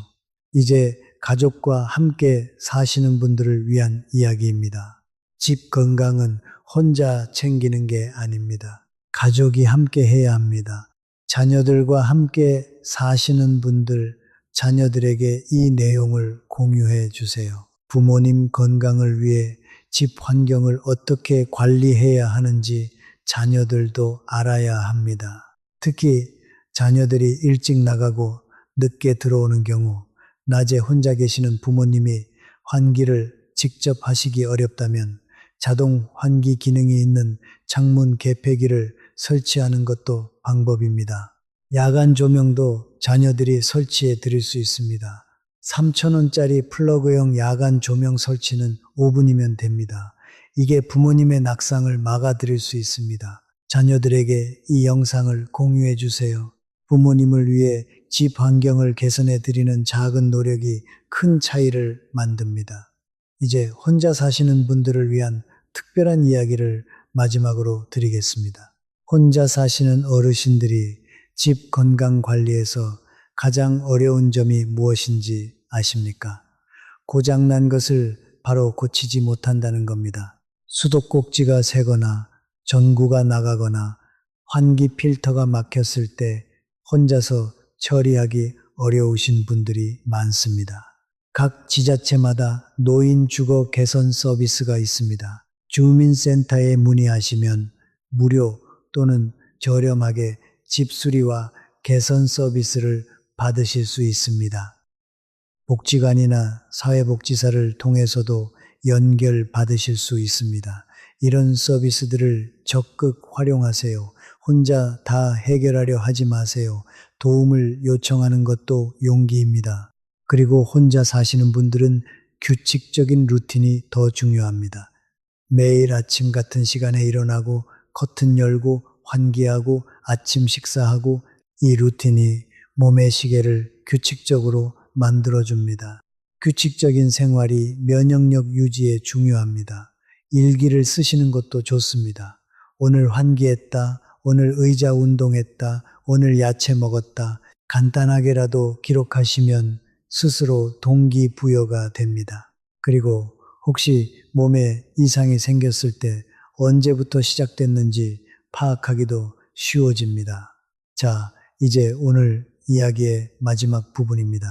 이제 가족과 함께 사시는 분들을 위한 이야기입니다. 집 건강은 혼자 챙기는 게 아닙니다. 가족이 함께 해야 합니다. 자녀들과 함께 사시는 분들, 자녀들에게 이 내용을 공유해 주세요. 부모님 건강을 위해 집 환경을 어떻게 관리해야 하는지 자녀들도 알아야 합니다. 특히 자녀들이 일찍 나가고 늦게 들어오는 경우, 낮에 혼자 계시는 부모님이 환기를 직접 하시기 어렵다면 자동 환기 기능이 있는 창문 개폐기를 설치하는 것도 방법입니다. 야간 조명도 자녀들이 설치해 드릴 수 있습니다. 3,000원짜리 플러그형 야간 조명 설치는 5분이면 됩니다. 이게 부모님의 낙상을 막아드릴 수 있습니다. 자녀들에게 이 영상을 공유해 주세요. 부모님을 위해 집 환경을 개선해 드리는 작은 노력이 큰 차이를 만듭니다. 이제 혼자 사시는 분들을 위한 특별한 이야기를 마지막으로 드리겠습니다. 혼자 사시는 어르신들이 집 건강 관리에서 가장 어려운 점이 무엇인지 아십니까? 고장난 것을 바로 고치지 못한다는 겁니다. 수도꼭지가 새거나 전구가 나가거나 환기 필터가 막혔을 때 혼자서 처리하기 어려우신 분들이 많습니다. 각 지자체마다 노인 주거 개선 서비스가 있습니다. 주민센터에 문의하시면 무료 또는 저렴하게 집 수리와 개선 서비스를 받으실 수 있습니다. 복지관이나 사회복지사를 통해서도 연결 받으실 수 있습니다. 이런 서비스들을 적극 활용하세요. 혼자 다 해결하려 하지 마세요. 도움을 요청하는 것도 용기입니다. 그리고 혼자 사시는 분들은 규칙적인 루틴이 더 중요합니다. 매일 아침 같은 시간에 일어나고 커튼 열고 환기하고 아침 식사하고 이 루틴이 몸의 시계를 규칙적으로 만들어줍니다. 규칙적인 생활이 면역력 유지에 중요합니다. 일기를 쓰시는 것도 좋습니다. 오늘 환기했다, 오늘 의자 운동했다, 오늘 야채 먹었다. 간단하게라도 기록하시면 스스로 동기부여가 됩니다. 그리고 혹시 몸에 이상이 생겼을 때 언제부터 시작됐는지 파악하기도 쉬워집니다. 자, 이제 오늘 이야기의 마지막 부분입니다.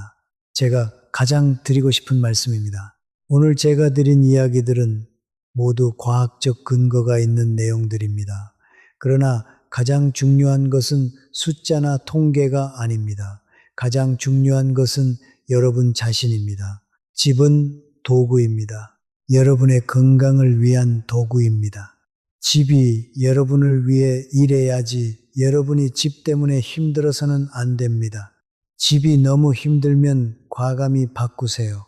제가 가장 드리고 싶은 말씀입니다. 오늘 제가 드린 이야기들은 모두 과학적 근거가 있는 내용들입니다. 그러나 가장 중요한 것은 숫자나 통계가 아닙니다. 가장 중요한 것은 여러분 자신입니다. 집은 도구입니다. 여러분의 건강을 위한 도구입니다. 집이 여러분을 위해 일해야지 여러분이 집 때문에 힘들어서는 안 됩니다. 집이 너무 힘들면 과감히 바꾸세요.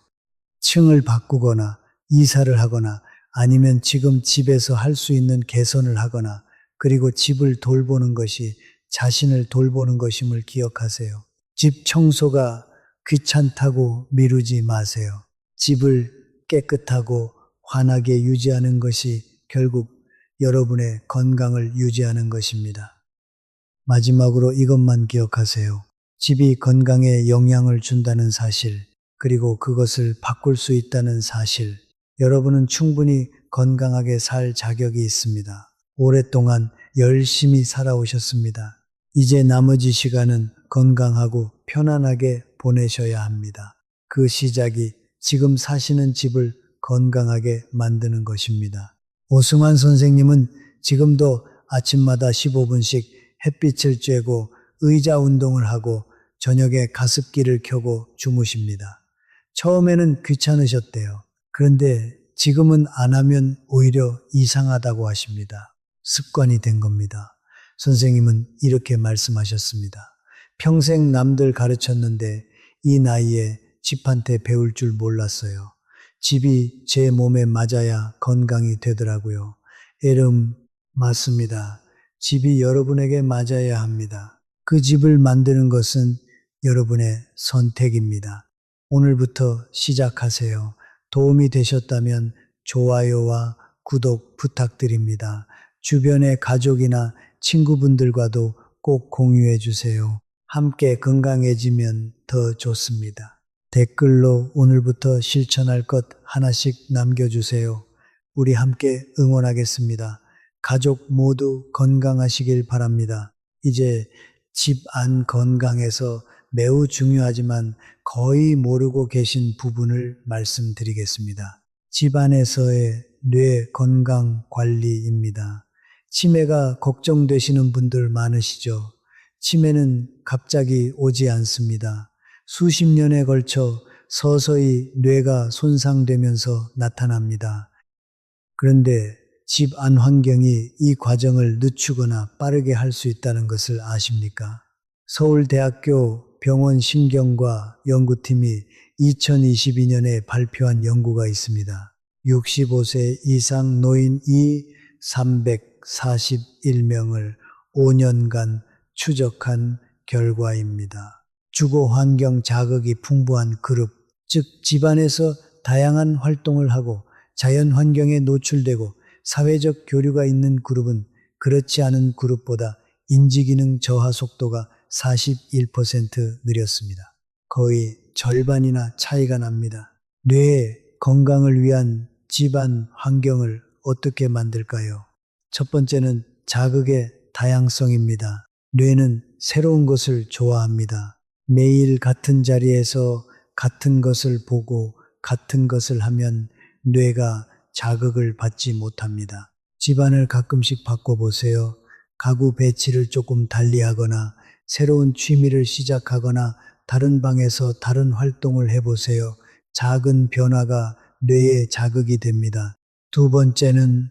층을 바꾸거나 이사를 하거나 아니면 지금 집에서 할 수 있는 개선을 하거나 그리고 집을 돌보는 것이 자신을 돌보는 것임을 기억하세요. 집 청소가 귀찮다고 미루지 마세요. 집을 깨끗하고 환하게 유지하는 것이 결국 여러분의 건강을 유지하는 것입니다. 마지막으로 이것만 기억하세요. 집이 건강에 영향을 준다는 사실, 그리고 그것을 바꿀 수 있다는 사실. 여러분은 충분히 건강하게 살 자격이 있습니다. 오랫동안 열심히 살아오셨습니다. 이제 나머지 시간은 건강하고 편안하게 보내셔야 합니다. 그 시작이 지금 사시는 집을 건강하게 만드는 것입니다. 오승환 선생님은 지금도 아침마다 15분씩 햇빛을 쬐고 의자 운동을 하고 저녁에 가습기를 켜고 주무십니다. 처음에는 귀찮으셨대요. 그런데 지금은 안 하면 오히려 이상하다고 하십니다. 습관이 된 겁니다. 선생님은 이렇게 말씀하셨습니다. 평생 남들 가르쳤는데 이 나이에 집한테 배울 줄 몰랐어요. 집이 제 몸에 맞아야 건강이 되더라고요. 맞습니다. 집이 여러분에게 맞아야 합니다. 그 집을 만드는 것은 여러분의 선택입니다. 오늘부터 시작하세요. 도움이 되셨다면 좋아요와 구독 부탁드립니다. 주변의 가족이나 친구분들과도 꼭 공유해 주세요. 함께 건강해지면 더 좋습니다. 댓글로 오늘부터 실천할 것 하나씩 남겨주세요. 우리 함께 응원하겠습니다. 가족 모두 건강하시길 바랍니다. 이제 집 안 건강에서 매우 중요하지만 거의 모르고 계신 부분을 말씀드리겠습니다. 집 안에서의 뇌 건강 관리입니다. 치매가 걱정되시는 분들 많으시죠? 치매는 갑자기 오지 않습니다. 수십 년에 걸쳐 서서히 뇌가 손상되면서 나타납니다. 그런데 집 안 환경이 이 과정을 늦추거나 빠르게 할 수 있다는 것을 아십니까? 서울대학교 병원 심경과 연구팀이 2022년에 발표한 연구가 있습니다. 65세 이상 노인 341명을 5년간 추적한 결과입니다. 주거 환경 자극이 풍부한 그룹, 즉 집안에서 다양한 활동을 하고 자연 환경에 노출되고 사회적 교류가 있는 그룹은 그렇지 않은 그룹보다 인지기능 저하 속도가 41% 느렸습니다. 거의 절반이나 차이가 납니다. 뇌의 건강을 위한 집안 환경을 어떻게 만들까요? 첫 번째는 자극의 다양성입니다. 뇌는 새로운 것을 좋아합니다. 매일 같은 자리에서 같은 것을 보고 같은 것을 하면 뇌가 자극을 받지 못합니다. 집안을 가끔씩 바꿔보세요. 가구 배치를 조금 달리하거나 새로운 취미를 시작하거나 다른 방에서 다른 활동을 해보세요. 작은 변화가 뇌에 자극이 됩니다. 두 번째는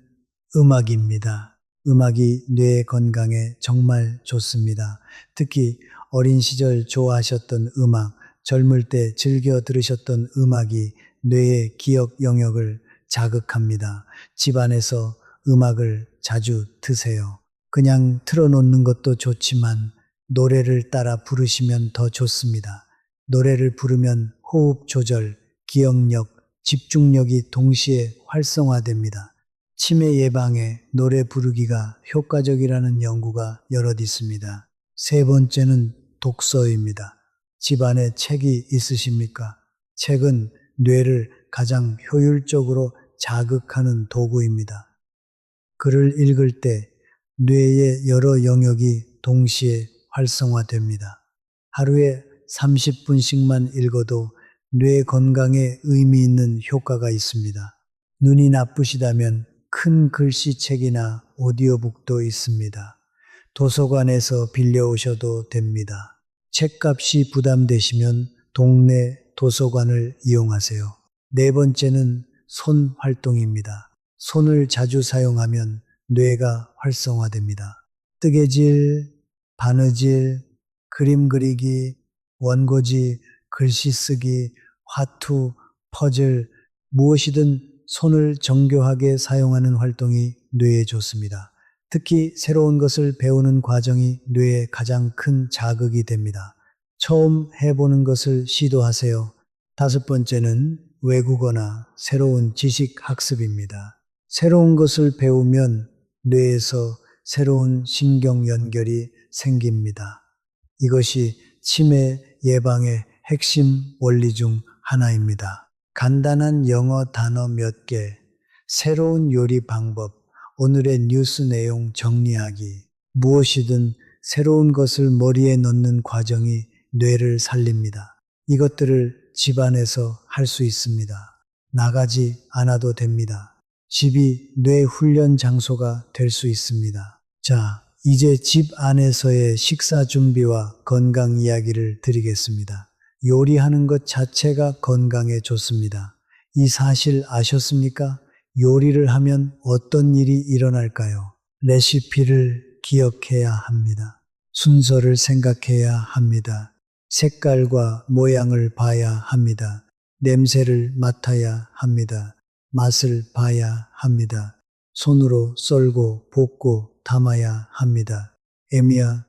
음악입니다. 음악이 뇌 건강에 정말 좋습니다. 특히 어린 시절 좋아하셨던 음악, 젊을 때 즐겨 들으셨던 음악이 뇌의 기억 영역을 자극합니다. 집안에서 음악을 자주 트세요. 그냥 틀어놓는 것도 좋지만 노래를 따라 부르시면 더 좋습니다. 노래를 부르면 호흡 조절, 기억력, 집중력이 동시에 활성화됩니다. 치매 예방에 노래 부르기가 효과적이라는 연구가 여럿 있습니다. 세 번째는 독서입니다. 집안에 책이 있으십니까? 책은 뇌를 가장 효율적으로 자극하는 도구입니다. 글을 읽을 때 뇌의 여러 영역이 동시에 활성화됩니다. 하루에 30분씩만 읽어도 뇌 건강에 의미 있는 효과가 있습니다. 눈이 나쁘시다면 큰 글씨책이나 오디오북도 있습니다. 도서관에서 빌려오셔도 됩니다. 책값이 부담되시면 동네 도서관을 이용하세요. 네 번째는 손 활동입니다. 손을 자주 사용하면 뇌가 활성화됩니다. 뜨개질, 바느질, 그림 그리기, 원고지, 글씨 쓰기, 화투, 퍼즐, 무엇이든 손을 정교하게 사용하는 활동이 뇌에 좋습니다. 특히 새로운 것을 배우는 과정이 뇌에 가장 큰 자극이 됩니다. 처음 해보는 것을 시도하세요. 다섯 번째는 외국어나 새로운 지식 학습입니다. 새로운 것을 배우면 뇌에서 새로운 신경 연결이 생깁니다. 이것이 치매 예방의 핵심 원리 중 하나입니다. 간단한 영어 단어 몇 개, 새로운 요리 방법, 오늘의 뉴스 내용 정리하기, 무엇이든 새로운 것을 머리에 넣는 과정이 뇌를 살립니다. 이것들을 집안에서 할 수 있습니다. 나가지 않아도 됩니다. 집이 뇌 훈련 장소가 될 수 있습니다. 자, 이제 집 안에서의 식사 준비와 건강 이야기를 드리겠습니다. 요리하는 것 자체가 건강에 좋습니다. 이 사실 아셨습니까? 요리를 하면 어떤 일이 일어날까요? 레시피를 기억해야 합니다. 순서를 생각해야 합니다. 색깔과 모양을 봐야 합니다. 냄새를 맡아야 합니다. 맛을 봐야 합니다. 손으로 썰고 볶고 담아야 합니다. 애미야,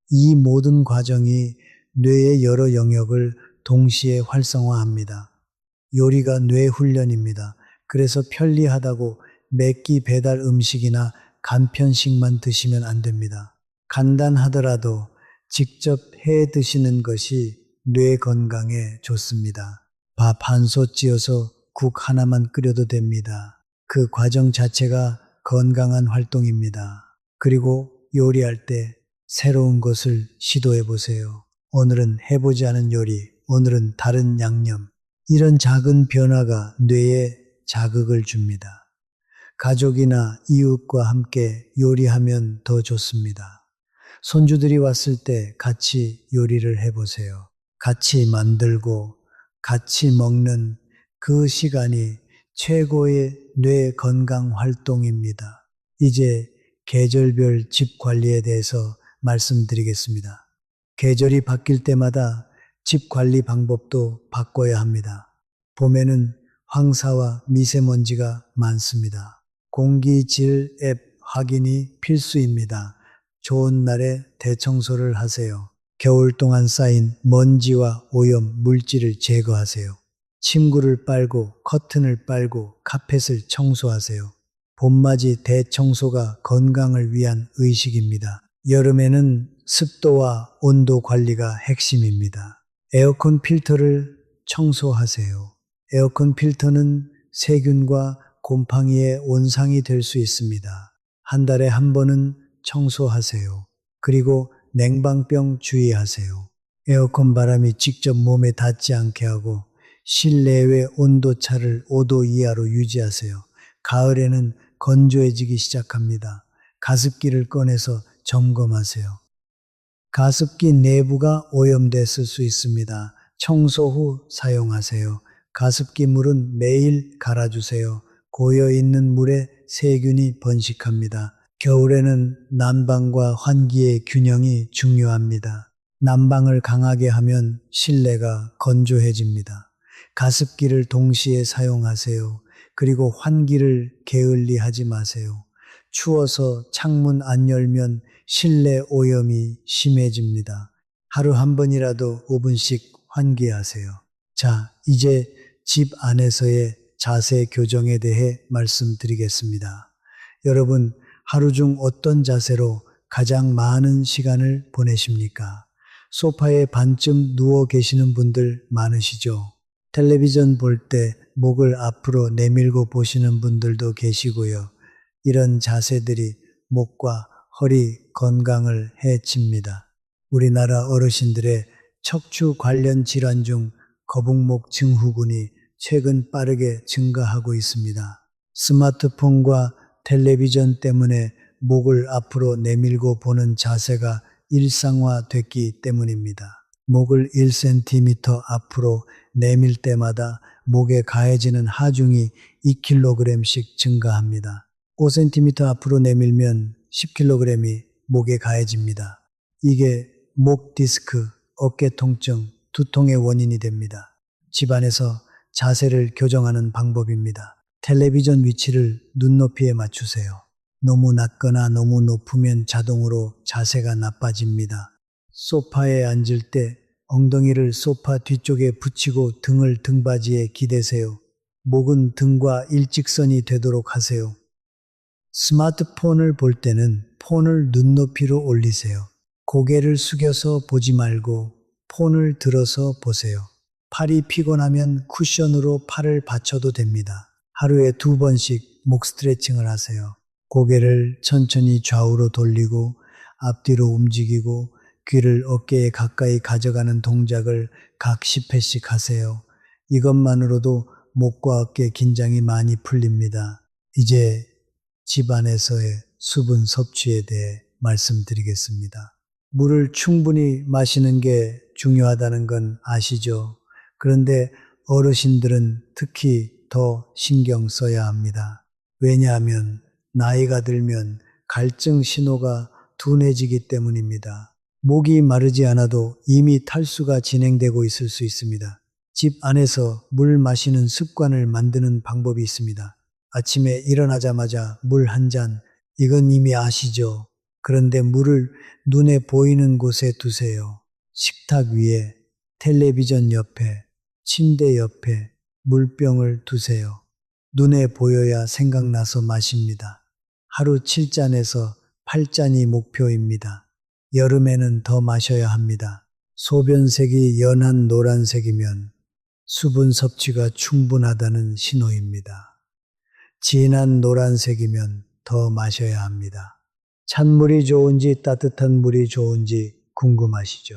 이 모든 과정이 뇌의 여러 영역을 동시에 활성화합니다. 요리가 뇌 훈련입니다. 그래서 편리하다고 매끼 배달 음식이나 간편식만 드시면 안 됩니다. 간단하더라도 직접 해 드시는 것이 뇌 건강에 좋습니다. 밥 한 솥 찌어서 국 하나만 끓여도 됩니다. 그 과정 자체가 건강한 활동입니다. 그리고 요리할 때 새로운 것을 시도해 보세요. 오늘은 해보지 않은 요리, 오늘은 다른 양념. 이런 작은 변화가 뇌에 자극을 줍니다. 가족이나 이웃과 함께 요리하면 더 좋습니다. 손주들이 왔을 때 같이 요리를 해보세요. 같이 만들고 같이 먹는 그 시간이 최고의 뇌 건강 활동입니다. 이제 계절별 집 관리에 대해서 말씀드리겠습니다. 계절이 바뀔 때마다 집 관리 방법도 바꿔야 합니다. 봄에는 황사와 미세먼지가 많습니다. 공기질 앱 확인이 필수입니다. 좋은 날에 대청소를 하세요. 겨울 동안 쌓인 먼지와 오염 물질을 제거하세요. 침구를 빨고 커튼을 빨고 카펫을 청소하세요. 봄맞이 대청소가 건강을 위한 의식입니다. 여름에는 습도와 온도 관리가 핵심입니다. 에어컨 필터를 청소하세요. 에어컨 필터는 세균과 곰팡이의 온상이 될 수 있습니다. 한 달에 한 번은 청소하세요. 그리고 냉방병 주의하세요. 에어컨 바람이 직접 몸에 닿지 않게 하고 실내외 온도차를 5도 이하로 유지하세요. 가을에는 건조해지기 시작합니다. 가습기를 꺼내서 점검하세요. 가습기 내부가 오염됐을 수 있습니다. 청소 후 사용하세요. 가습기 물은 매일 갈아주세요. 고여있는 물에 세균이 번식합니다. 겨울에는 난방과 환기의 균형이 중요합니다. 난방을 강하게 하면 실내가 건조해집니다. 가습기를 동시에 사용하세요. 그리고 환기를 게을리하지 마세요. 추워서 창문 안 열면 실내 오염이 심해집니다. 하루 한 번이라도 5분씩 환기하세요. 자, 이제 집 안에서의 자세 교정에 대해 말씀드리겠습니다. 여러분, 하루 중 어떤 자세로 가장 많은 시간을 보내십니까? 소파에 반쯤 누워 계시는 분들 많으시죠? 텔레비전 볼 때 목을 앞으로 내밀고 보시는 분들도 계시고요. 이런 자세들이 목과 허리 건강을 해칩니다. 우리나라 어르신들의 척추 관련 질환 중 거북목 증후군이 최근 빠르게 증가하고 있습니다. 스마트폰과 텔레비전 때문에 목을 앞으로 내밀고 보는 자세가 일상화됐기 때문입니다. 목을 1cm 앞으로 내밀 때마다 목에 가해지는 하중이 2kg씩 증가합니다. 5cm 앞으로 내밀면 10kg이 목에 가해집니다. 이게 목 디스크, 어깨 통증, 두통의 원인이 됩니다. 집안에서 자세를 교정하는 방법입니다. 텔레비전 위치를 눈높이에 맞추세요. 너무 낮거나 너무 높으면 자동으로 자세가 나빠집니다. 소파에 앉을 때 엉덩이를 소파 뒤쪽에 붙이고 등을 등받이에 기대세요. 목은 등과 일직선이 되도록 하세요. 스마트폰을 볼 때는 폰을 눈높이로 올리세요. 고개를 숙여서 보지 말고 폰을 들어서 보세요. 팔이 피곤하면 쿠션으로 팔을 받쳐도 됩니다. 하루에 2번씩 목 스트레칭을 하세요. 고개를 천천히 좌우로 돌리고 앞뒤로 움직이고 귀를 어깨에 가까이 가져가는 동작을 각 10회씩 하세요. 이것만으로도 목과 어깨 긴장이 많이 풀립니다. 이제 집안에서의 수분 섭취에 대해 말씀드리겠습니다. 물을 충분히 마시는 게 중요하다는 건 아시죠? 그런데 어르신들은 특히 더 신경 써야 합니다. 왜냐하면 나이가 들면 갈증 신호가 둔해지기 때문입니다. 목이 마르지 않아도 이미 탈수가 진행되고 있을 수 있습니다. 집 안에서 물 마시는 습관을 만드는 방법이 있습니다. 아침에 일어나자마자 물 한 잔, 이건 이미 아시죠? 그런데 물을 눈에 보이는 곳에 두세요. 식탁 위에, 텔레비전 옆에, 침대 옆에 물병을 두세요. 눈에 보여야 생각나서 마십니다. 하루 7잔에서 8잔이 목표입니다. 여름에는 더 마셔야 합니다. 소변색이 연한 노란색이면 수분 섭취가 충분하다는 신호입니다. 진한 노란색이면 더 마셔야 합니다. 찬물이 좋은지 따뜻한 물이 좋은지 궁금하시죠?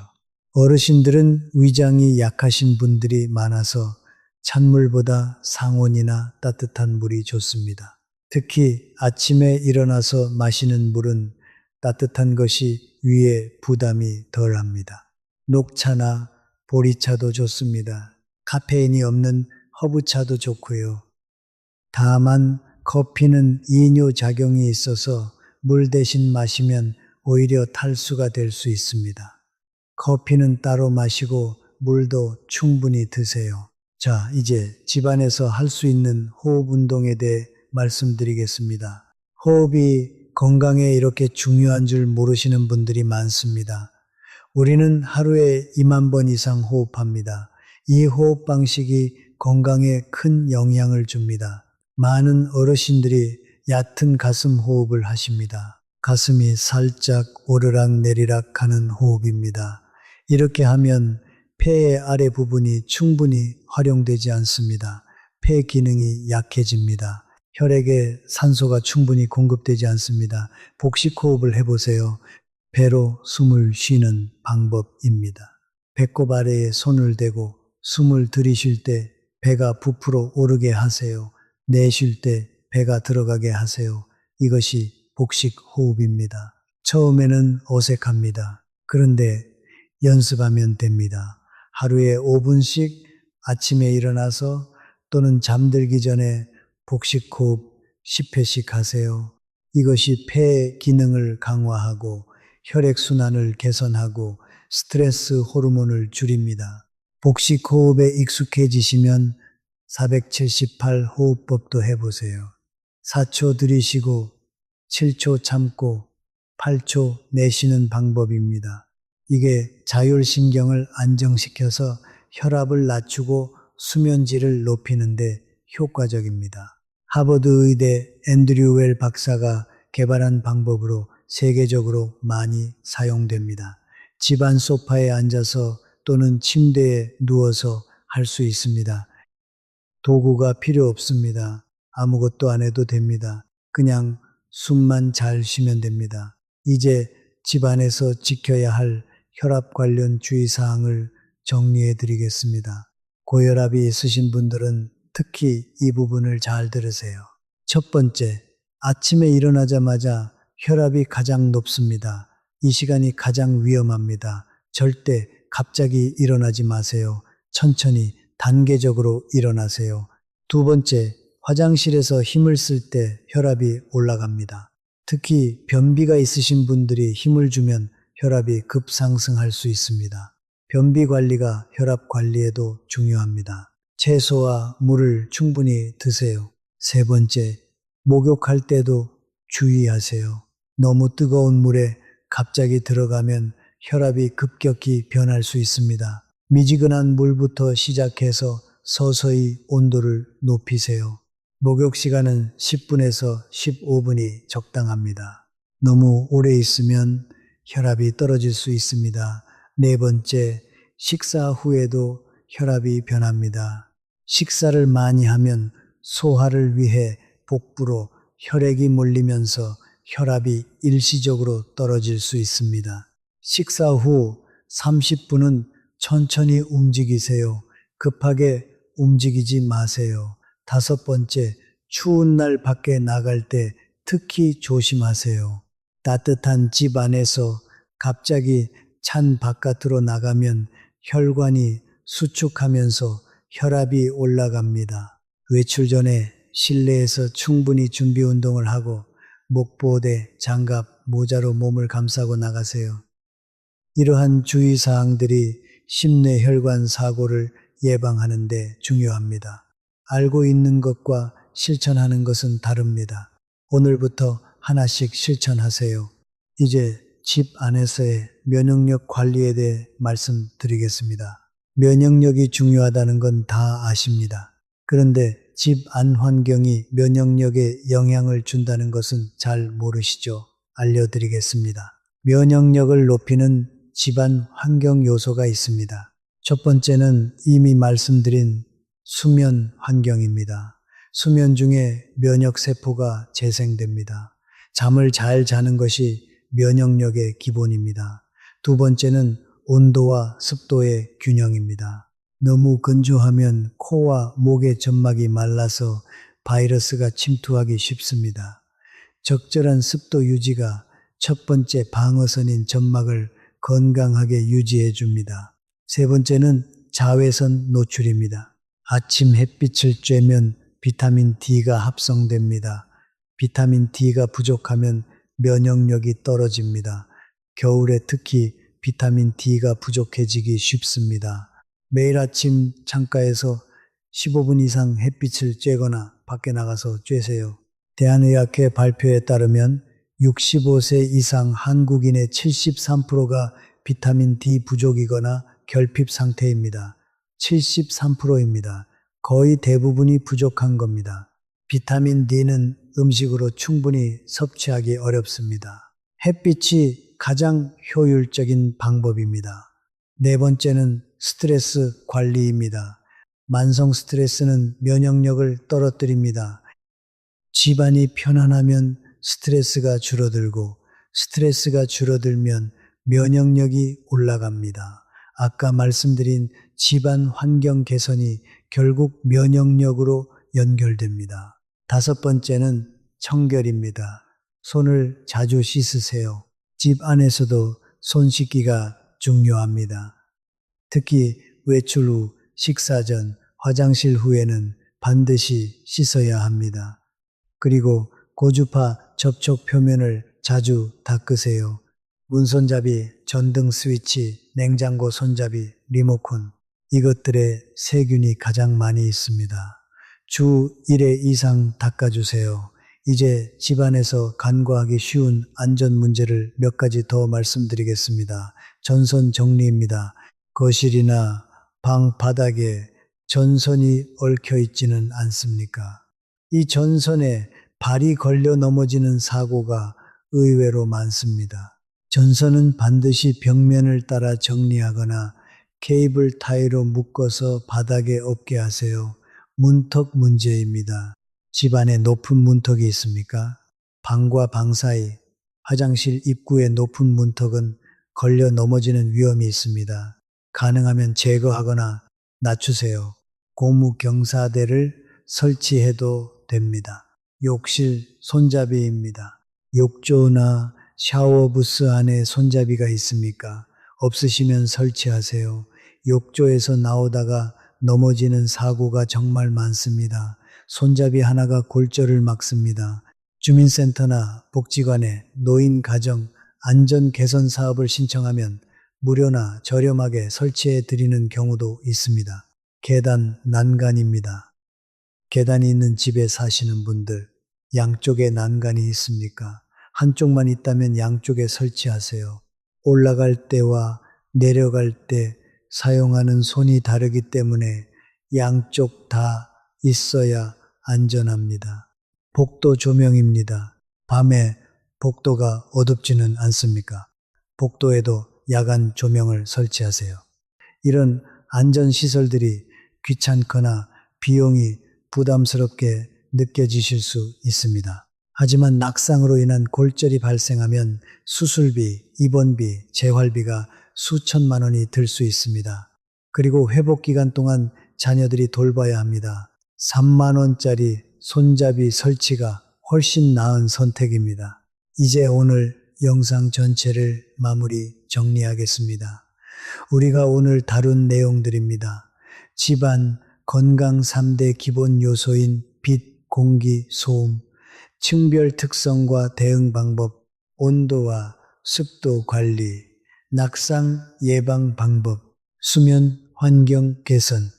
어르신들은 위장이 약하신 분들이 많아서 찬물보다 상온이나 따뜻한 물이 좋습니다. 특히 아침에 일어나서 마시는 물은 따뜻한 것이 위에 부담이 덜 합니다. 녹차나 보리차도 좋습니다. 카페인이 없는 허브차도 좋고요. 다만 커피는 이뇨 작용이 있어서 물 대신 마시면 오히려 탈수가 될 수 있습니다. 커피는 따로 마시고 물도 충분히 드세요. 자, 이제 집안에서 할 수 있는 호흡 운동에 대해 말씀드리겠습니다. 호흡이 건강에 이렇게 중요한 줄 모르시는 분들이 많습니다. 우리는 하루에 2만 번 이상 호흡합니다. 이 호흡 방식이 건강에 큰 영향을 줍니다. 많은 어르신들이 얕은 가슴 호흡을 하십니다. 가슴이 살짝 오르락 내리락 하는 호흡입니다. 이렇게 하면 폐의 아래 부분이 충분히 활용되지 않습니다. 폐 기능이 약해집니다. 혈액에 산소가 충분히 공급되지 않습니다. 복식 호흡을 해보세요. 배로 숨을 쉬는 방법입니다. 배꼽 아래에 손을 대고 숨을 들이쉴 때 배가 부풀어 오르게 하세요. 내쉴 때 배가 들어가게 하세요. 이것이 복식 호흡입니다. 처음에는 어색합니다. 그런데 연습하면 됩니다. 하루에 5분씩 아침에 일어나서 또는 잠들기 전에 복식 호흡 10회씩 하세요. 이것이 폐 기능을 강화하고 혈액순환을 개선하고 스트레스 호르몬을 줄입니다. 복식 호흡에 익숙해지시면 478 호흡법도 해보세요. 4초 들이쉬고 7초 참고 8초 내쉬는 방법입니다. 이게 자율신경을 안정시켜서 혈압을 낮추고 수면질을 높이는데 효과적입니다. 하버드 의대 앤드류 웰 박사가 개발한 방법으로 세계적으로 많이 사용됩니다. 집안 소파에 앉아서 또는 침대에 누워서 할 수 있습니다. 도구가 필요 없습니다. 아무것도 안 해도 됩니다. 그냥 숨만 잘 쉬면 됩니다. 이제 집안에서 지켜야 할 혈압 관련 주의사항을 정리해 드리겠습니다. 고혈압이 있으신 분들은 특히 이 부분을 잘 들으세요. 첫 번째, 아침에 일어나자마자 혈압이 가장 높습니다. 이 시간이 가장 위험합니다. 절대 갑자기 일어나지 마세요. 천천히 단계적으로 일어나세요. 두 번째, 화장실에서 힘을 쓸 때 혈압이 올라갑니다. 특히 변비가 있으신 분들이 힘을 주면 혈압이 급상승할 수 있습니다. 변비 관리가 혈압 관리에도 중요합니다. 채소와 물을 충분히 드세요. 세 번째, 목욕할 때도 주의하세요. 너무 뜨거운 물에 갑자기 들어가면 혈압이 급격히 변할 수 있습니다. 미지근한 물부터 시작해서 서서히 온도를 높이세요. 목욕 시간은 10분에서 15분이 적당합니다. 너무 오래 있으면 혈압이 떨어질 수 있습니다. 네 번째, 식사 후에도 혈압이 변합니다. 식사를 많이 하면 소화를 위해 복부로 혈액이 몰리면서 혈압이 일시적으로 떨어질 수 있습니다. 식사 후 30분은 천천히 움직이세요. 급하게 움직이지 마세요. 다섯 번째, 추운 날 밖에 나갈 때 특히 조심하세요. 따뜻한 집 안에서 갑자기 찬 바깥으로 나가면 혈관이 수축하면서 혈압이 올라갑니다. 외출 전에 실내에서 충분히 준비 운동을 하고 목보호대, 장갑, 모자로 몸을 감싸고 나가세요. 이러한 주의사항들이 심뇌혈관 사고를 예방하는 데 중요합니다. 알고 있는 것과 실천하는 것은 다릅니다. 오늘부터 하나씩 실천하세요. 이제 집 안에서의 면역력 관리에 대해 말씀드리겠습니다. 면역력이 중요하다는 건 다 아십니다. 그런데 집 안 환경이 면역력에 영향을 준다는 것은 잘 모르시죠? 알려드리겠습니다. 면역력을 높이는 집안 환경 요소가 있습니다. 첫 번째는 이미 말씀드린 수면 환경입니다. 수면 중에 면역세포가 재생됩니다. 잠을 잘 자는 것이 면역력의 기본입니다. 두 번째는 온도와 습도의 균형입니다. 너무 건조하면 코와 목의 점막이 말라서 바이러스가 침투하기 쉽습니다. 적절한 습도 유지가 첫 번째 방어선인 점막을 건강하게 유지해 줍니다. 세 번째는 자외선 노출입니다. 아침 햇빛을 쬐면 비타민 D가 합성됩니다. 비타민 D가 부족하면 면역력이 떨어집니다. 겨울에 특히 비타민 D가 부족해지기 쉽습니다. 매일 아침 창가에서 15분 이상 햇빛을 쬐거나 밖에 나가서 쬐세요. 대한의학회 발표에 따르면 65세 이상 한국인의 73%가 비타민 D 부족이거나 결핍 상태입니다. 73%입니다. 거의 대부분이 부족한 겁니다. 비타민 D는 음식으로 충분히 섭취하기 어렵습니다. 햇빛이 가장 효율적인 방법입니다. 네 번째는 스트레스 관리입니다. 만성 스트레스는 면역력을 떨어뜨립니다. 집안이 편안하면 스트레스가 줄어들고 스트레스가 줄어들면 면역력이 올라갑니다. 아까 말씀드린 집안 환경 개선이 결국 면역력으로 연결됩니다. 다섯 번째는 청결입니다. 손을 자주 씻으세요. 집 안에서도 손 씻기가 중요합니다. 특히 외출 후, 식사 전, 화장실 후에는 반드시 씻어야 합니다. 그리고 고주파 접촉 표면을 자주 닦으세요. 문손잡이, 전등 스위치, 냉장고 손잡이, 리모컨 이것들에 세균이 가장 많이 있습니다. 주 1회 이상 닦아주세요. 이제 집안에서 간과하기 쉬운 안전 문제를 몇 가지 더 말씀드리겠습니다. 전선 정리입니다. 거실이나 방 바닥에 전선이 얽혀 있지는 않습니까? 이 전선에 발이 걸려 넘어지는 사고가 의외로 많습니다. 전선은 반드시 벽면을 따라 정리하거나 케이블 타이로 묶어서 바닥에 없게 하세요. 문턱 문제입니다. 집안에 높은 문턱이 있습니까? 방과 방 사이, 화장실 입구의 높은 문턱은 걸려 넘어지는 위험이 있습니다. 가능하면 제거하거나 낮추세요. 고무 경사대를 설치해도 됩니다. 욕실 손잡이입니다. 욕조나 샤워부스 안에 손잡이가 있습니까? 없으시면 설치하세요. 욕조에서 나오다가 넘어지는 사고가 정말 많습니다. 손잡이 하나가 골절을 막습니다. 주민센터나 복지관에 노인 가정 안전 개선 사업을 신청하면 무료나 저렴하게 설치해 드리는 경우도 있습니다. 계단 난간입니다. 계단이 있는 집에 사시는 분들, 양쪽에 난간이 있습니까? 한쪽만 있다면 양쪽에 설치하세요. 올라갈 때와 내려갈 때 사용하는 손이 다르기 때문에 양쪽 다 있어야 안전합니다. 복도 조명입니다. 밤에 복도가 어둡지는 않습니까? 복도에도 야간 조명을 설치하세요. 이런 안전시설들이 귀찮거나 비용이 부담스럽게 느껴지실 수 있습니다. 하지만 낙상으로 인한 골절이 발생하면 수술비, 입원비, 재활비가 수천만 원이 들 수 있습니다. 그리고 회복 기간 동안 자녀들이 돌봐야 합니다. 3만 원짜리 손잡이 설치가 훨씬 나은 선택입니다. 이제 오늘 영상 전체를 마무리 정리하겠습니다. 우리가 오늘 다룬 내용들입니다. 집안 건강 3대 기본 요소인 빛, 공기, 소음, 층별 특성과 대응 방법, 온도와 습도 관리, 낙상 예방 방법, 수면 환경 개선,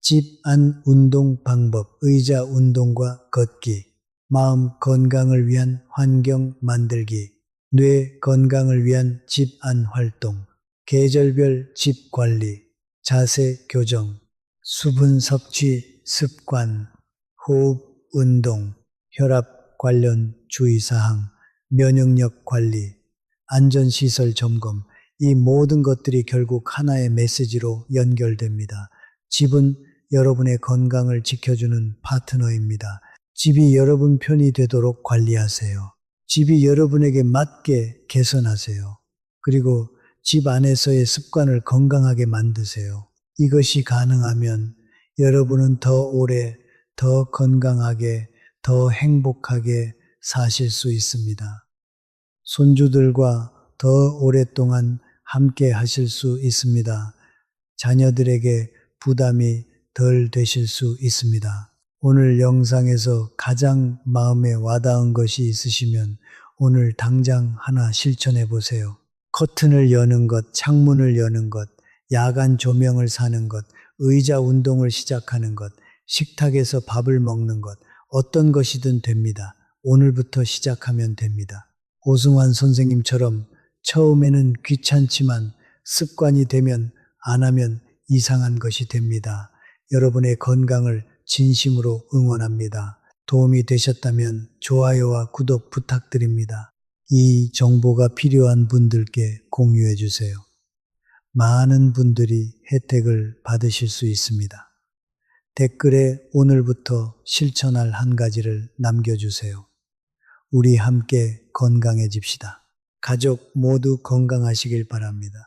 집 안 운동 방법, 의자 운동과 걷기, 마음 건강을 위한 환경 만들기, 뇌 건강을 위한 집 안 활동, 계절별 집 관리, 자세 교정, 수분 섭취 습관, 호흡 운동, 혈압 관련 주의사항, 면역력 관리, 안전시설 점검, 이 모든 것들이 결국 하나의 메시지로 연결됩니다. 집은 여러분의 건강을 지켜주는 파트너입니다. 집이 여러분 편이 되도록 관리하세요. 집이 여러분에게 맞게 개선하세요. 그리고 집 안에서의 습관을 건강하게 만드세요. 이것이 가능하면 여러분은 더 오래, 더 건강하게, 더 행복하게 사실 수 있습니다. 손주들과 더 오랫동안 함께 하실 수 있습니다. 자녀들에게 부담이 덜 되실 수 있습니다. 오늘 영상에서 가장 마음에 와닿은 것이 있으시면 오늘 당장 하나 실천해 보세요. 커튼을 여는 것, 창문을 여는 것, 야간 조명을 사는 것, 의자 운동을 시작하는 것, 식탁에서 밥을 먹는 것, 어떤 것이든 됩니다. 오늘부터 시작하면 됩니다. 오승환 선생님처럼 처음에는 귀찮지만 습관이 되면 안 하면 이상한 것이 됩니다. 여러분의 건강을 진심으로 응원합니다. 도움이 되셨다면 좋아요와 구독 부탁드립니다. 이 정보가 필요한 분들께 공유해 주세요. 많은 분들이 혜택을 받으실 수 있습니다. 댓글에 오늘부터 실천할 한 가지를 남겨주세요. 우리 함께 건강해집시다. 가족 모두 건강하시길 바랍니다.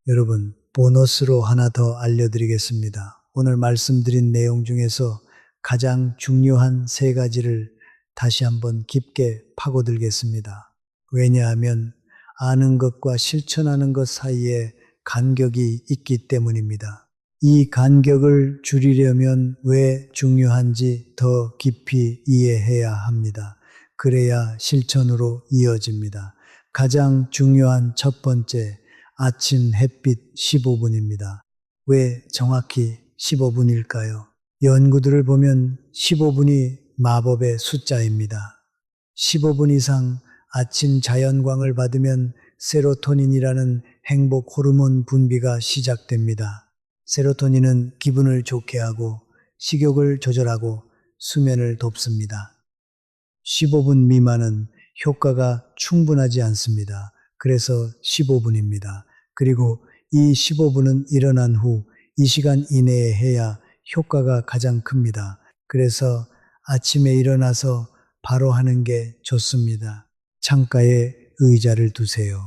여러분, 보너스로 하나 더 알려드리겠습니다. 오늘 말씀드린 내용 중에서 가장 중요한 3가지를 다시 한번 깊게 파고들겠습니다. 왜냐하면 아는 것과 실천하는 것 사이에 간격이 있기 때문입니다. 이 간격을 줄이려면 왜 중요한지 더 깊이 이해해야 합니다. 그래야 실천으로 이어집니다. 가장 중요한 첫 번째, 아침 햇빛 15분입니다. 왜 정확히 15분일까요? 연구들을 보면 15분이 마법의 숫자입니다. 15분 이상 아침 자연광을 받으면 세로토닌이라는 행복 호르몬 분비가 시작됩니다. 세로토닌은 기분을 좋게 하고 식욕을 조절하고 수면을 돕습니다. 15분 미만은 효과가 충분하지 않습니다. 그래서 15분입니다. 그리고 이 15분은 일어난 후 이 시간 이내에 해야 효과가 가장 큽니다. 그래서 아침에 일어나서 바로 하는 게 좋습니다. 창가에 의자를 두세요.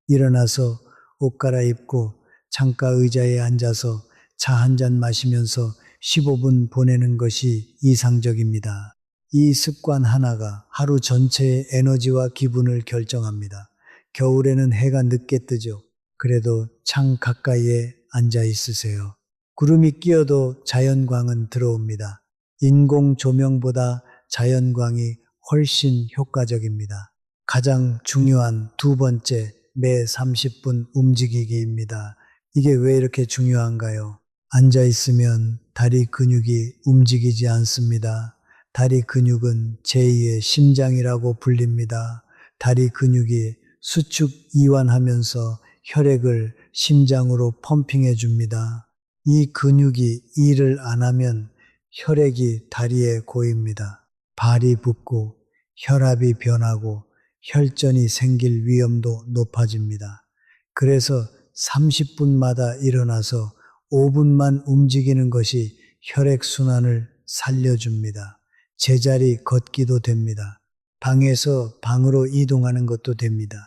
일어나서 옷 갈아입고 창가 의자에 앉아서 차 한 잔 마시면서 15분 보내는 것이 이상적입니다. 이 습관 하나가 하루 전체의 에너지와 기분을 결정합니다. 겨울에는 해가 늦게 뜨죠. 그래도 창 가까이에 앉아 있으세요. 구름이 끼어도 자연광은 들어옵니다. 인공 조명보다 자연광이 훨씬 효과적입니다. 가장 중요한 두 번째, 매 30분 움직이기입니다. 이게 왜 이렇게 중요한가요? 앉아 있으면 다리 근육이 움직이지 않습니다. 다리 근육은 제2의 심장이라고 불립니다. 다리 근육이 수축 이완하면서 혈액을 심장으로 펌핑해 줍니다. 이 근육이 일을 안 하면 혈액이 다리에 고입니다. 발이 붓고 혈압이 변하고 혈전이 생길 위험도 높아집니다. 그래서 30분마다 일어나서 5분만 움직이는 것이 혈액순환을 살려줍니다. 제자리 걷기도 됩니다. 방에서 방으로 이동하는 것도 됩니다.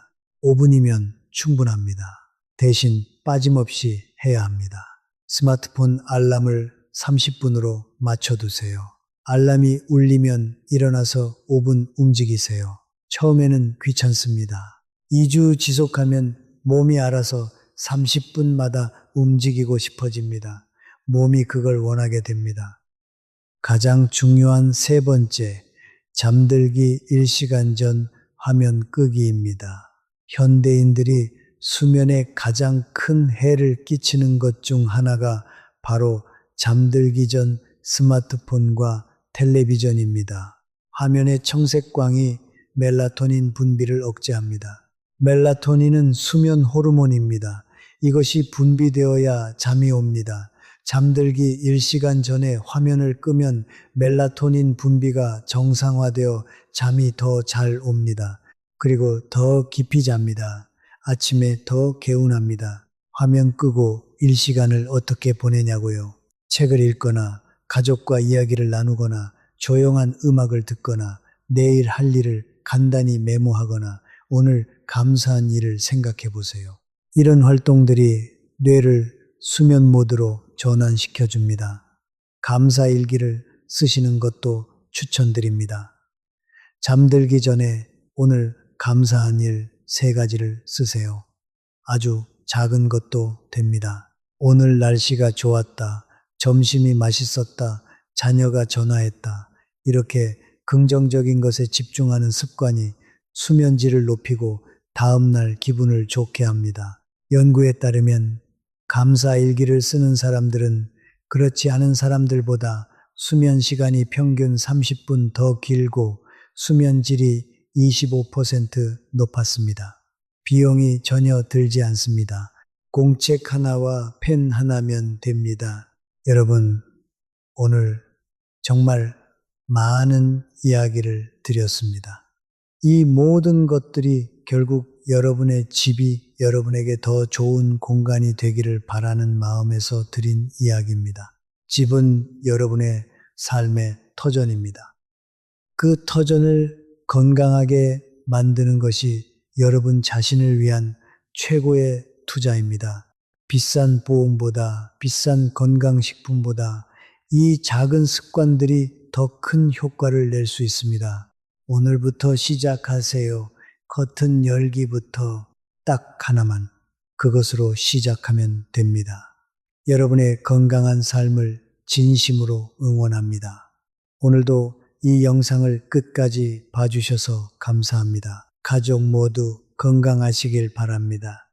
5분이면 충분합니다. 대신 빠짐없이 해야 합니다. 스마트폰 알람을 30분으로 맞춰두세요. 알람이 울리면 일어나서 5분 움직이세요. 처음에는 귀찮습니다. 2주 지속하면 몸이 알아서 30분마다 움직이고 싶어집니다. 몸이 그걸 원하게 됩니다. 가장 중요한 세 번째, 잠들기 1시간 전 화면 끄기입니다. 현대인들이 수면에 가장 큰 해를 끼치는 것 중 하나가 바로 잠들기 전 스마트폰과 텔레비전입니다. 화면의 청색광이 멜라토닌 분비를 억제합니다. 멜라토닌은 수면 호르몬입니다. 이것이 분비되어야 잠이 옵니다. 잠들기 1시간 전에 화면을 끄면 멜라토닌 분비가 정상화되어 잠이 더 잘 옵니다. 그리고 더 깊이 잡니다. 아침에 더 개운합니다. 화면 끄고 1시간을 어떻게 보내냐고요? 책을 읽거나 가족과 이야기를 나누거나 조용한 음악을 듣거나 내일 할 일을 간단히 메모하거나 오늘 감사한 일을 생각해 보세요. 이런 활동들이 뇌를 수면 모드로 전환시켜 줍니다. 감사 일기를 쓰시는 것도 추천드립니다. 잠들기 전에 오늘 감사한 일 3가지를 쓰세요. 아주 작은 것도 됩니다. 오늘 날씨가 좋았다. 점심이 맛있었다. 자녀가 전화했다. 이렇게 긍정적인 것에 집중하는 습관이 수면질을 높이고 다음날 기분을 좋게 합니다. 연구에 따르면 감사 일기를 쓰는 사람들은 그렇지 않은 사람들보다 수면 시간이 평균 30분 더 길고 수면질이 25% 높았습니다. 비용이 전혀 들지 않습니다. 공책 하나와 펜 하나면 됩니다. 여러분, 오늘 정말 많은 이야기를 드렸습니다. 이 모든 것들이 결국 여러분의 집이 여러분에게 더 좋은 공간이 되기를 바라는 마음에서 드린 이야기입니다. 집은 여러분의 삶의 터전입니다. 그 터전을 건강하게 만드는 것이 여러분 자신을 위한 최고의 투자입니다. 비싼 보험보다, 비싼 건강식품보다 이 작은 습관들이 더 큰 효과를 낼 수 있습니다. 오늘부터 시작하세요. 커튼 열기부터 딱 하나만, 그것으로 시작하면 됩니다. 여러분의 건강한 삶을 진심으로 응원합니다. 오늘도 이 영상을 끝까지 봐주셔서 감사합니다. 가족 모두 건강하시길 바랍니다.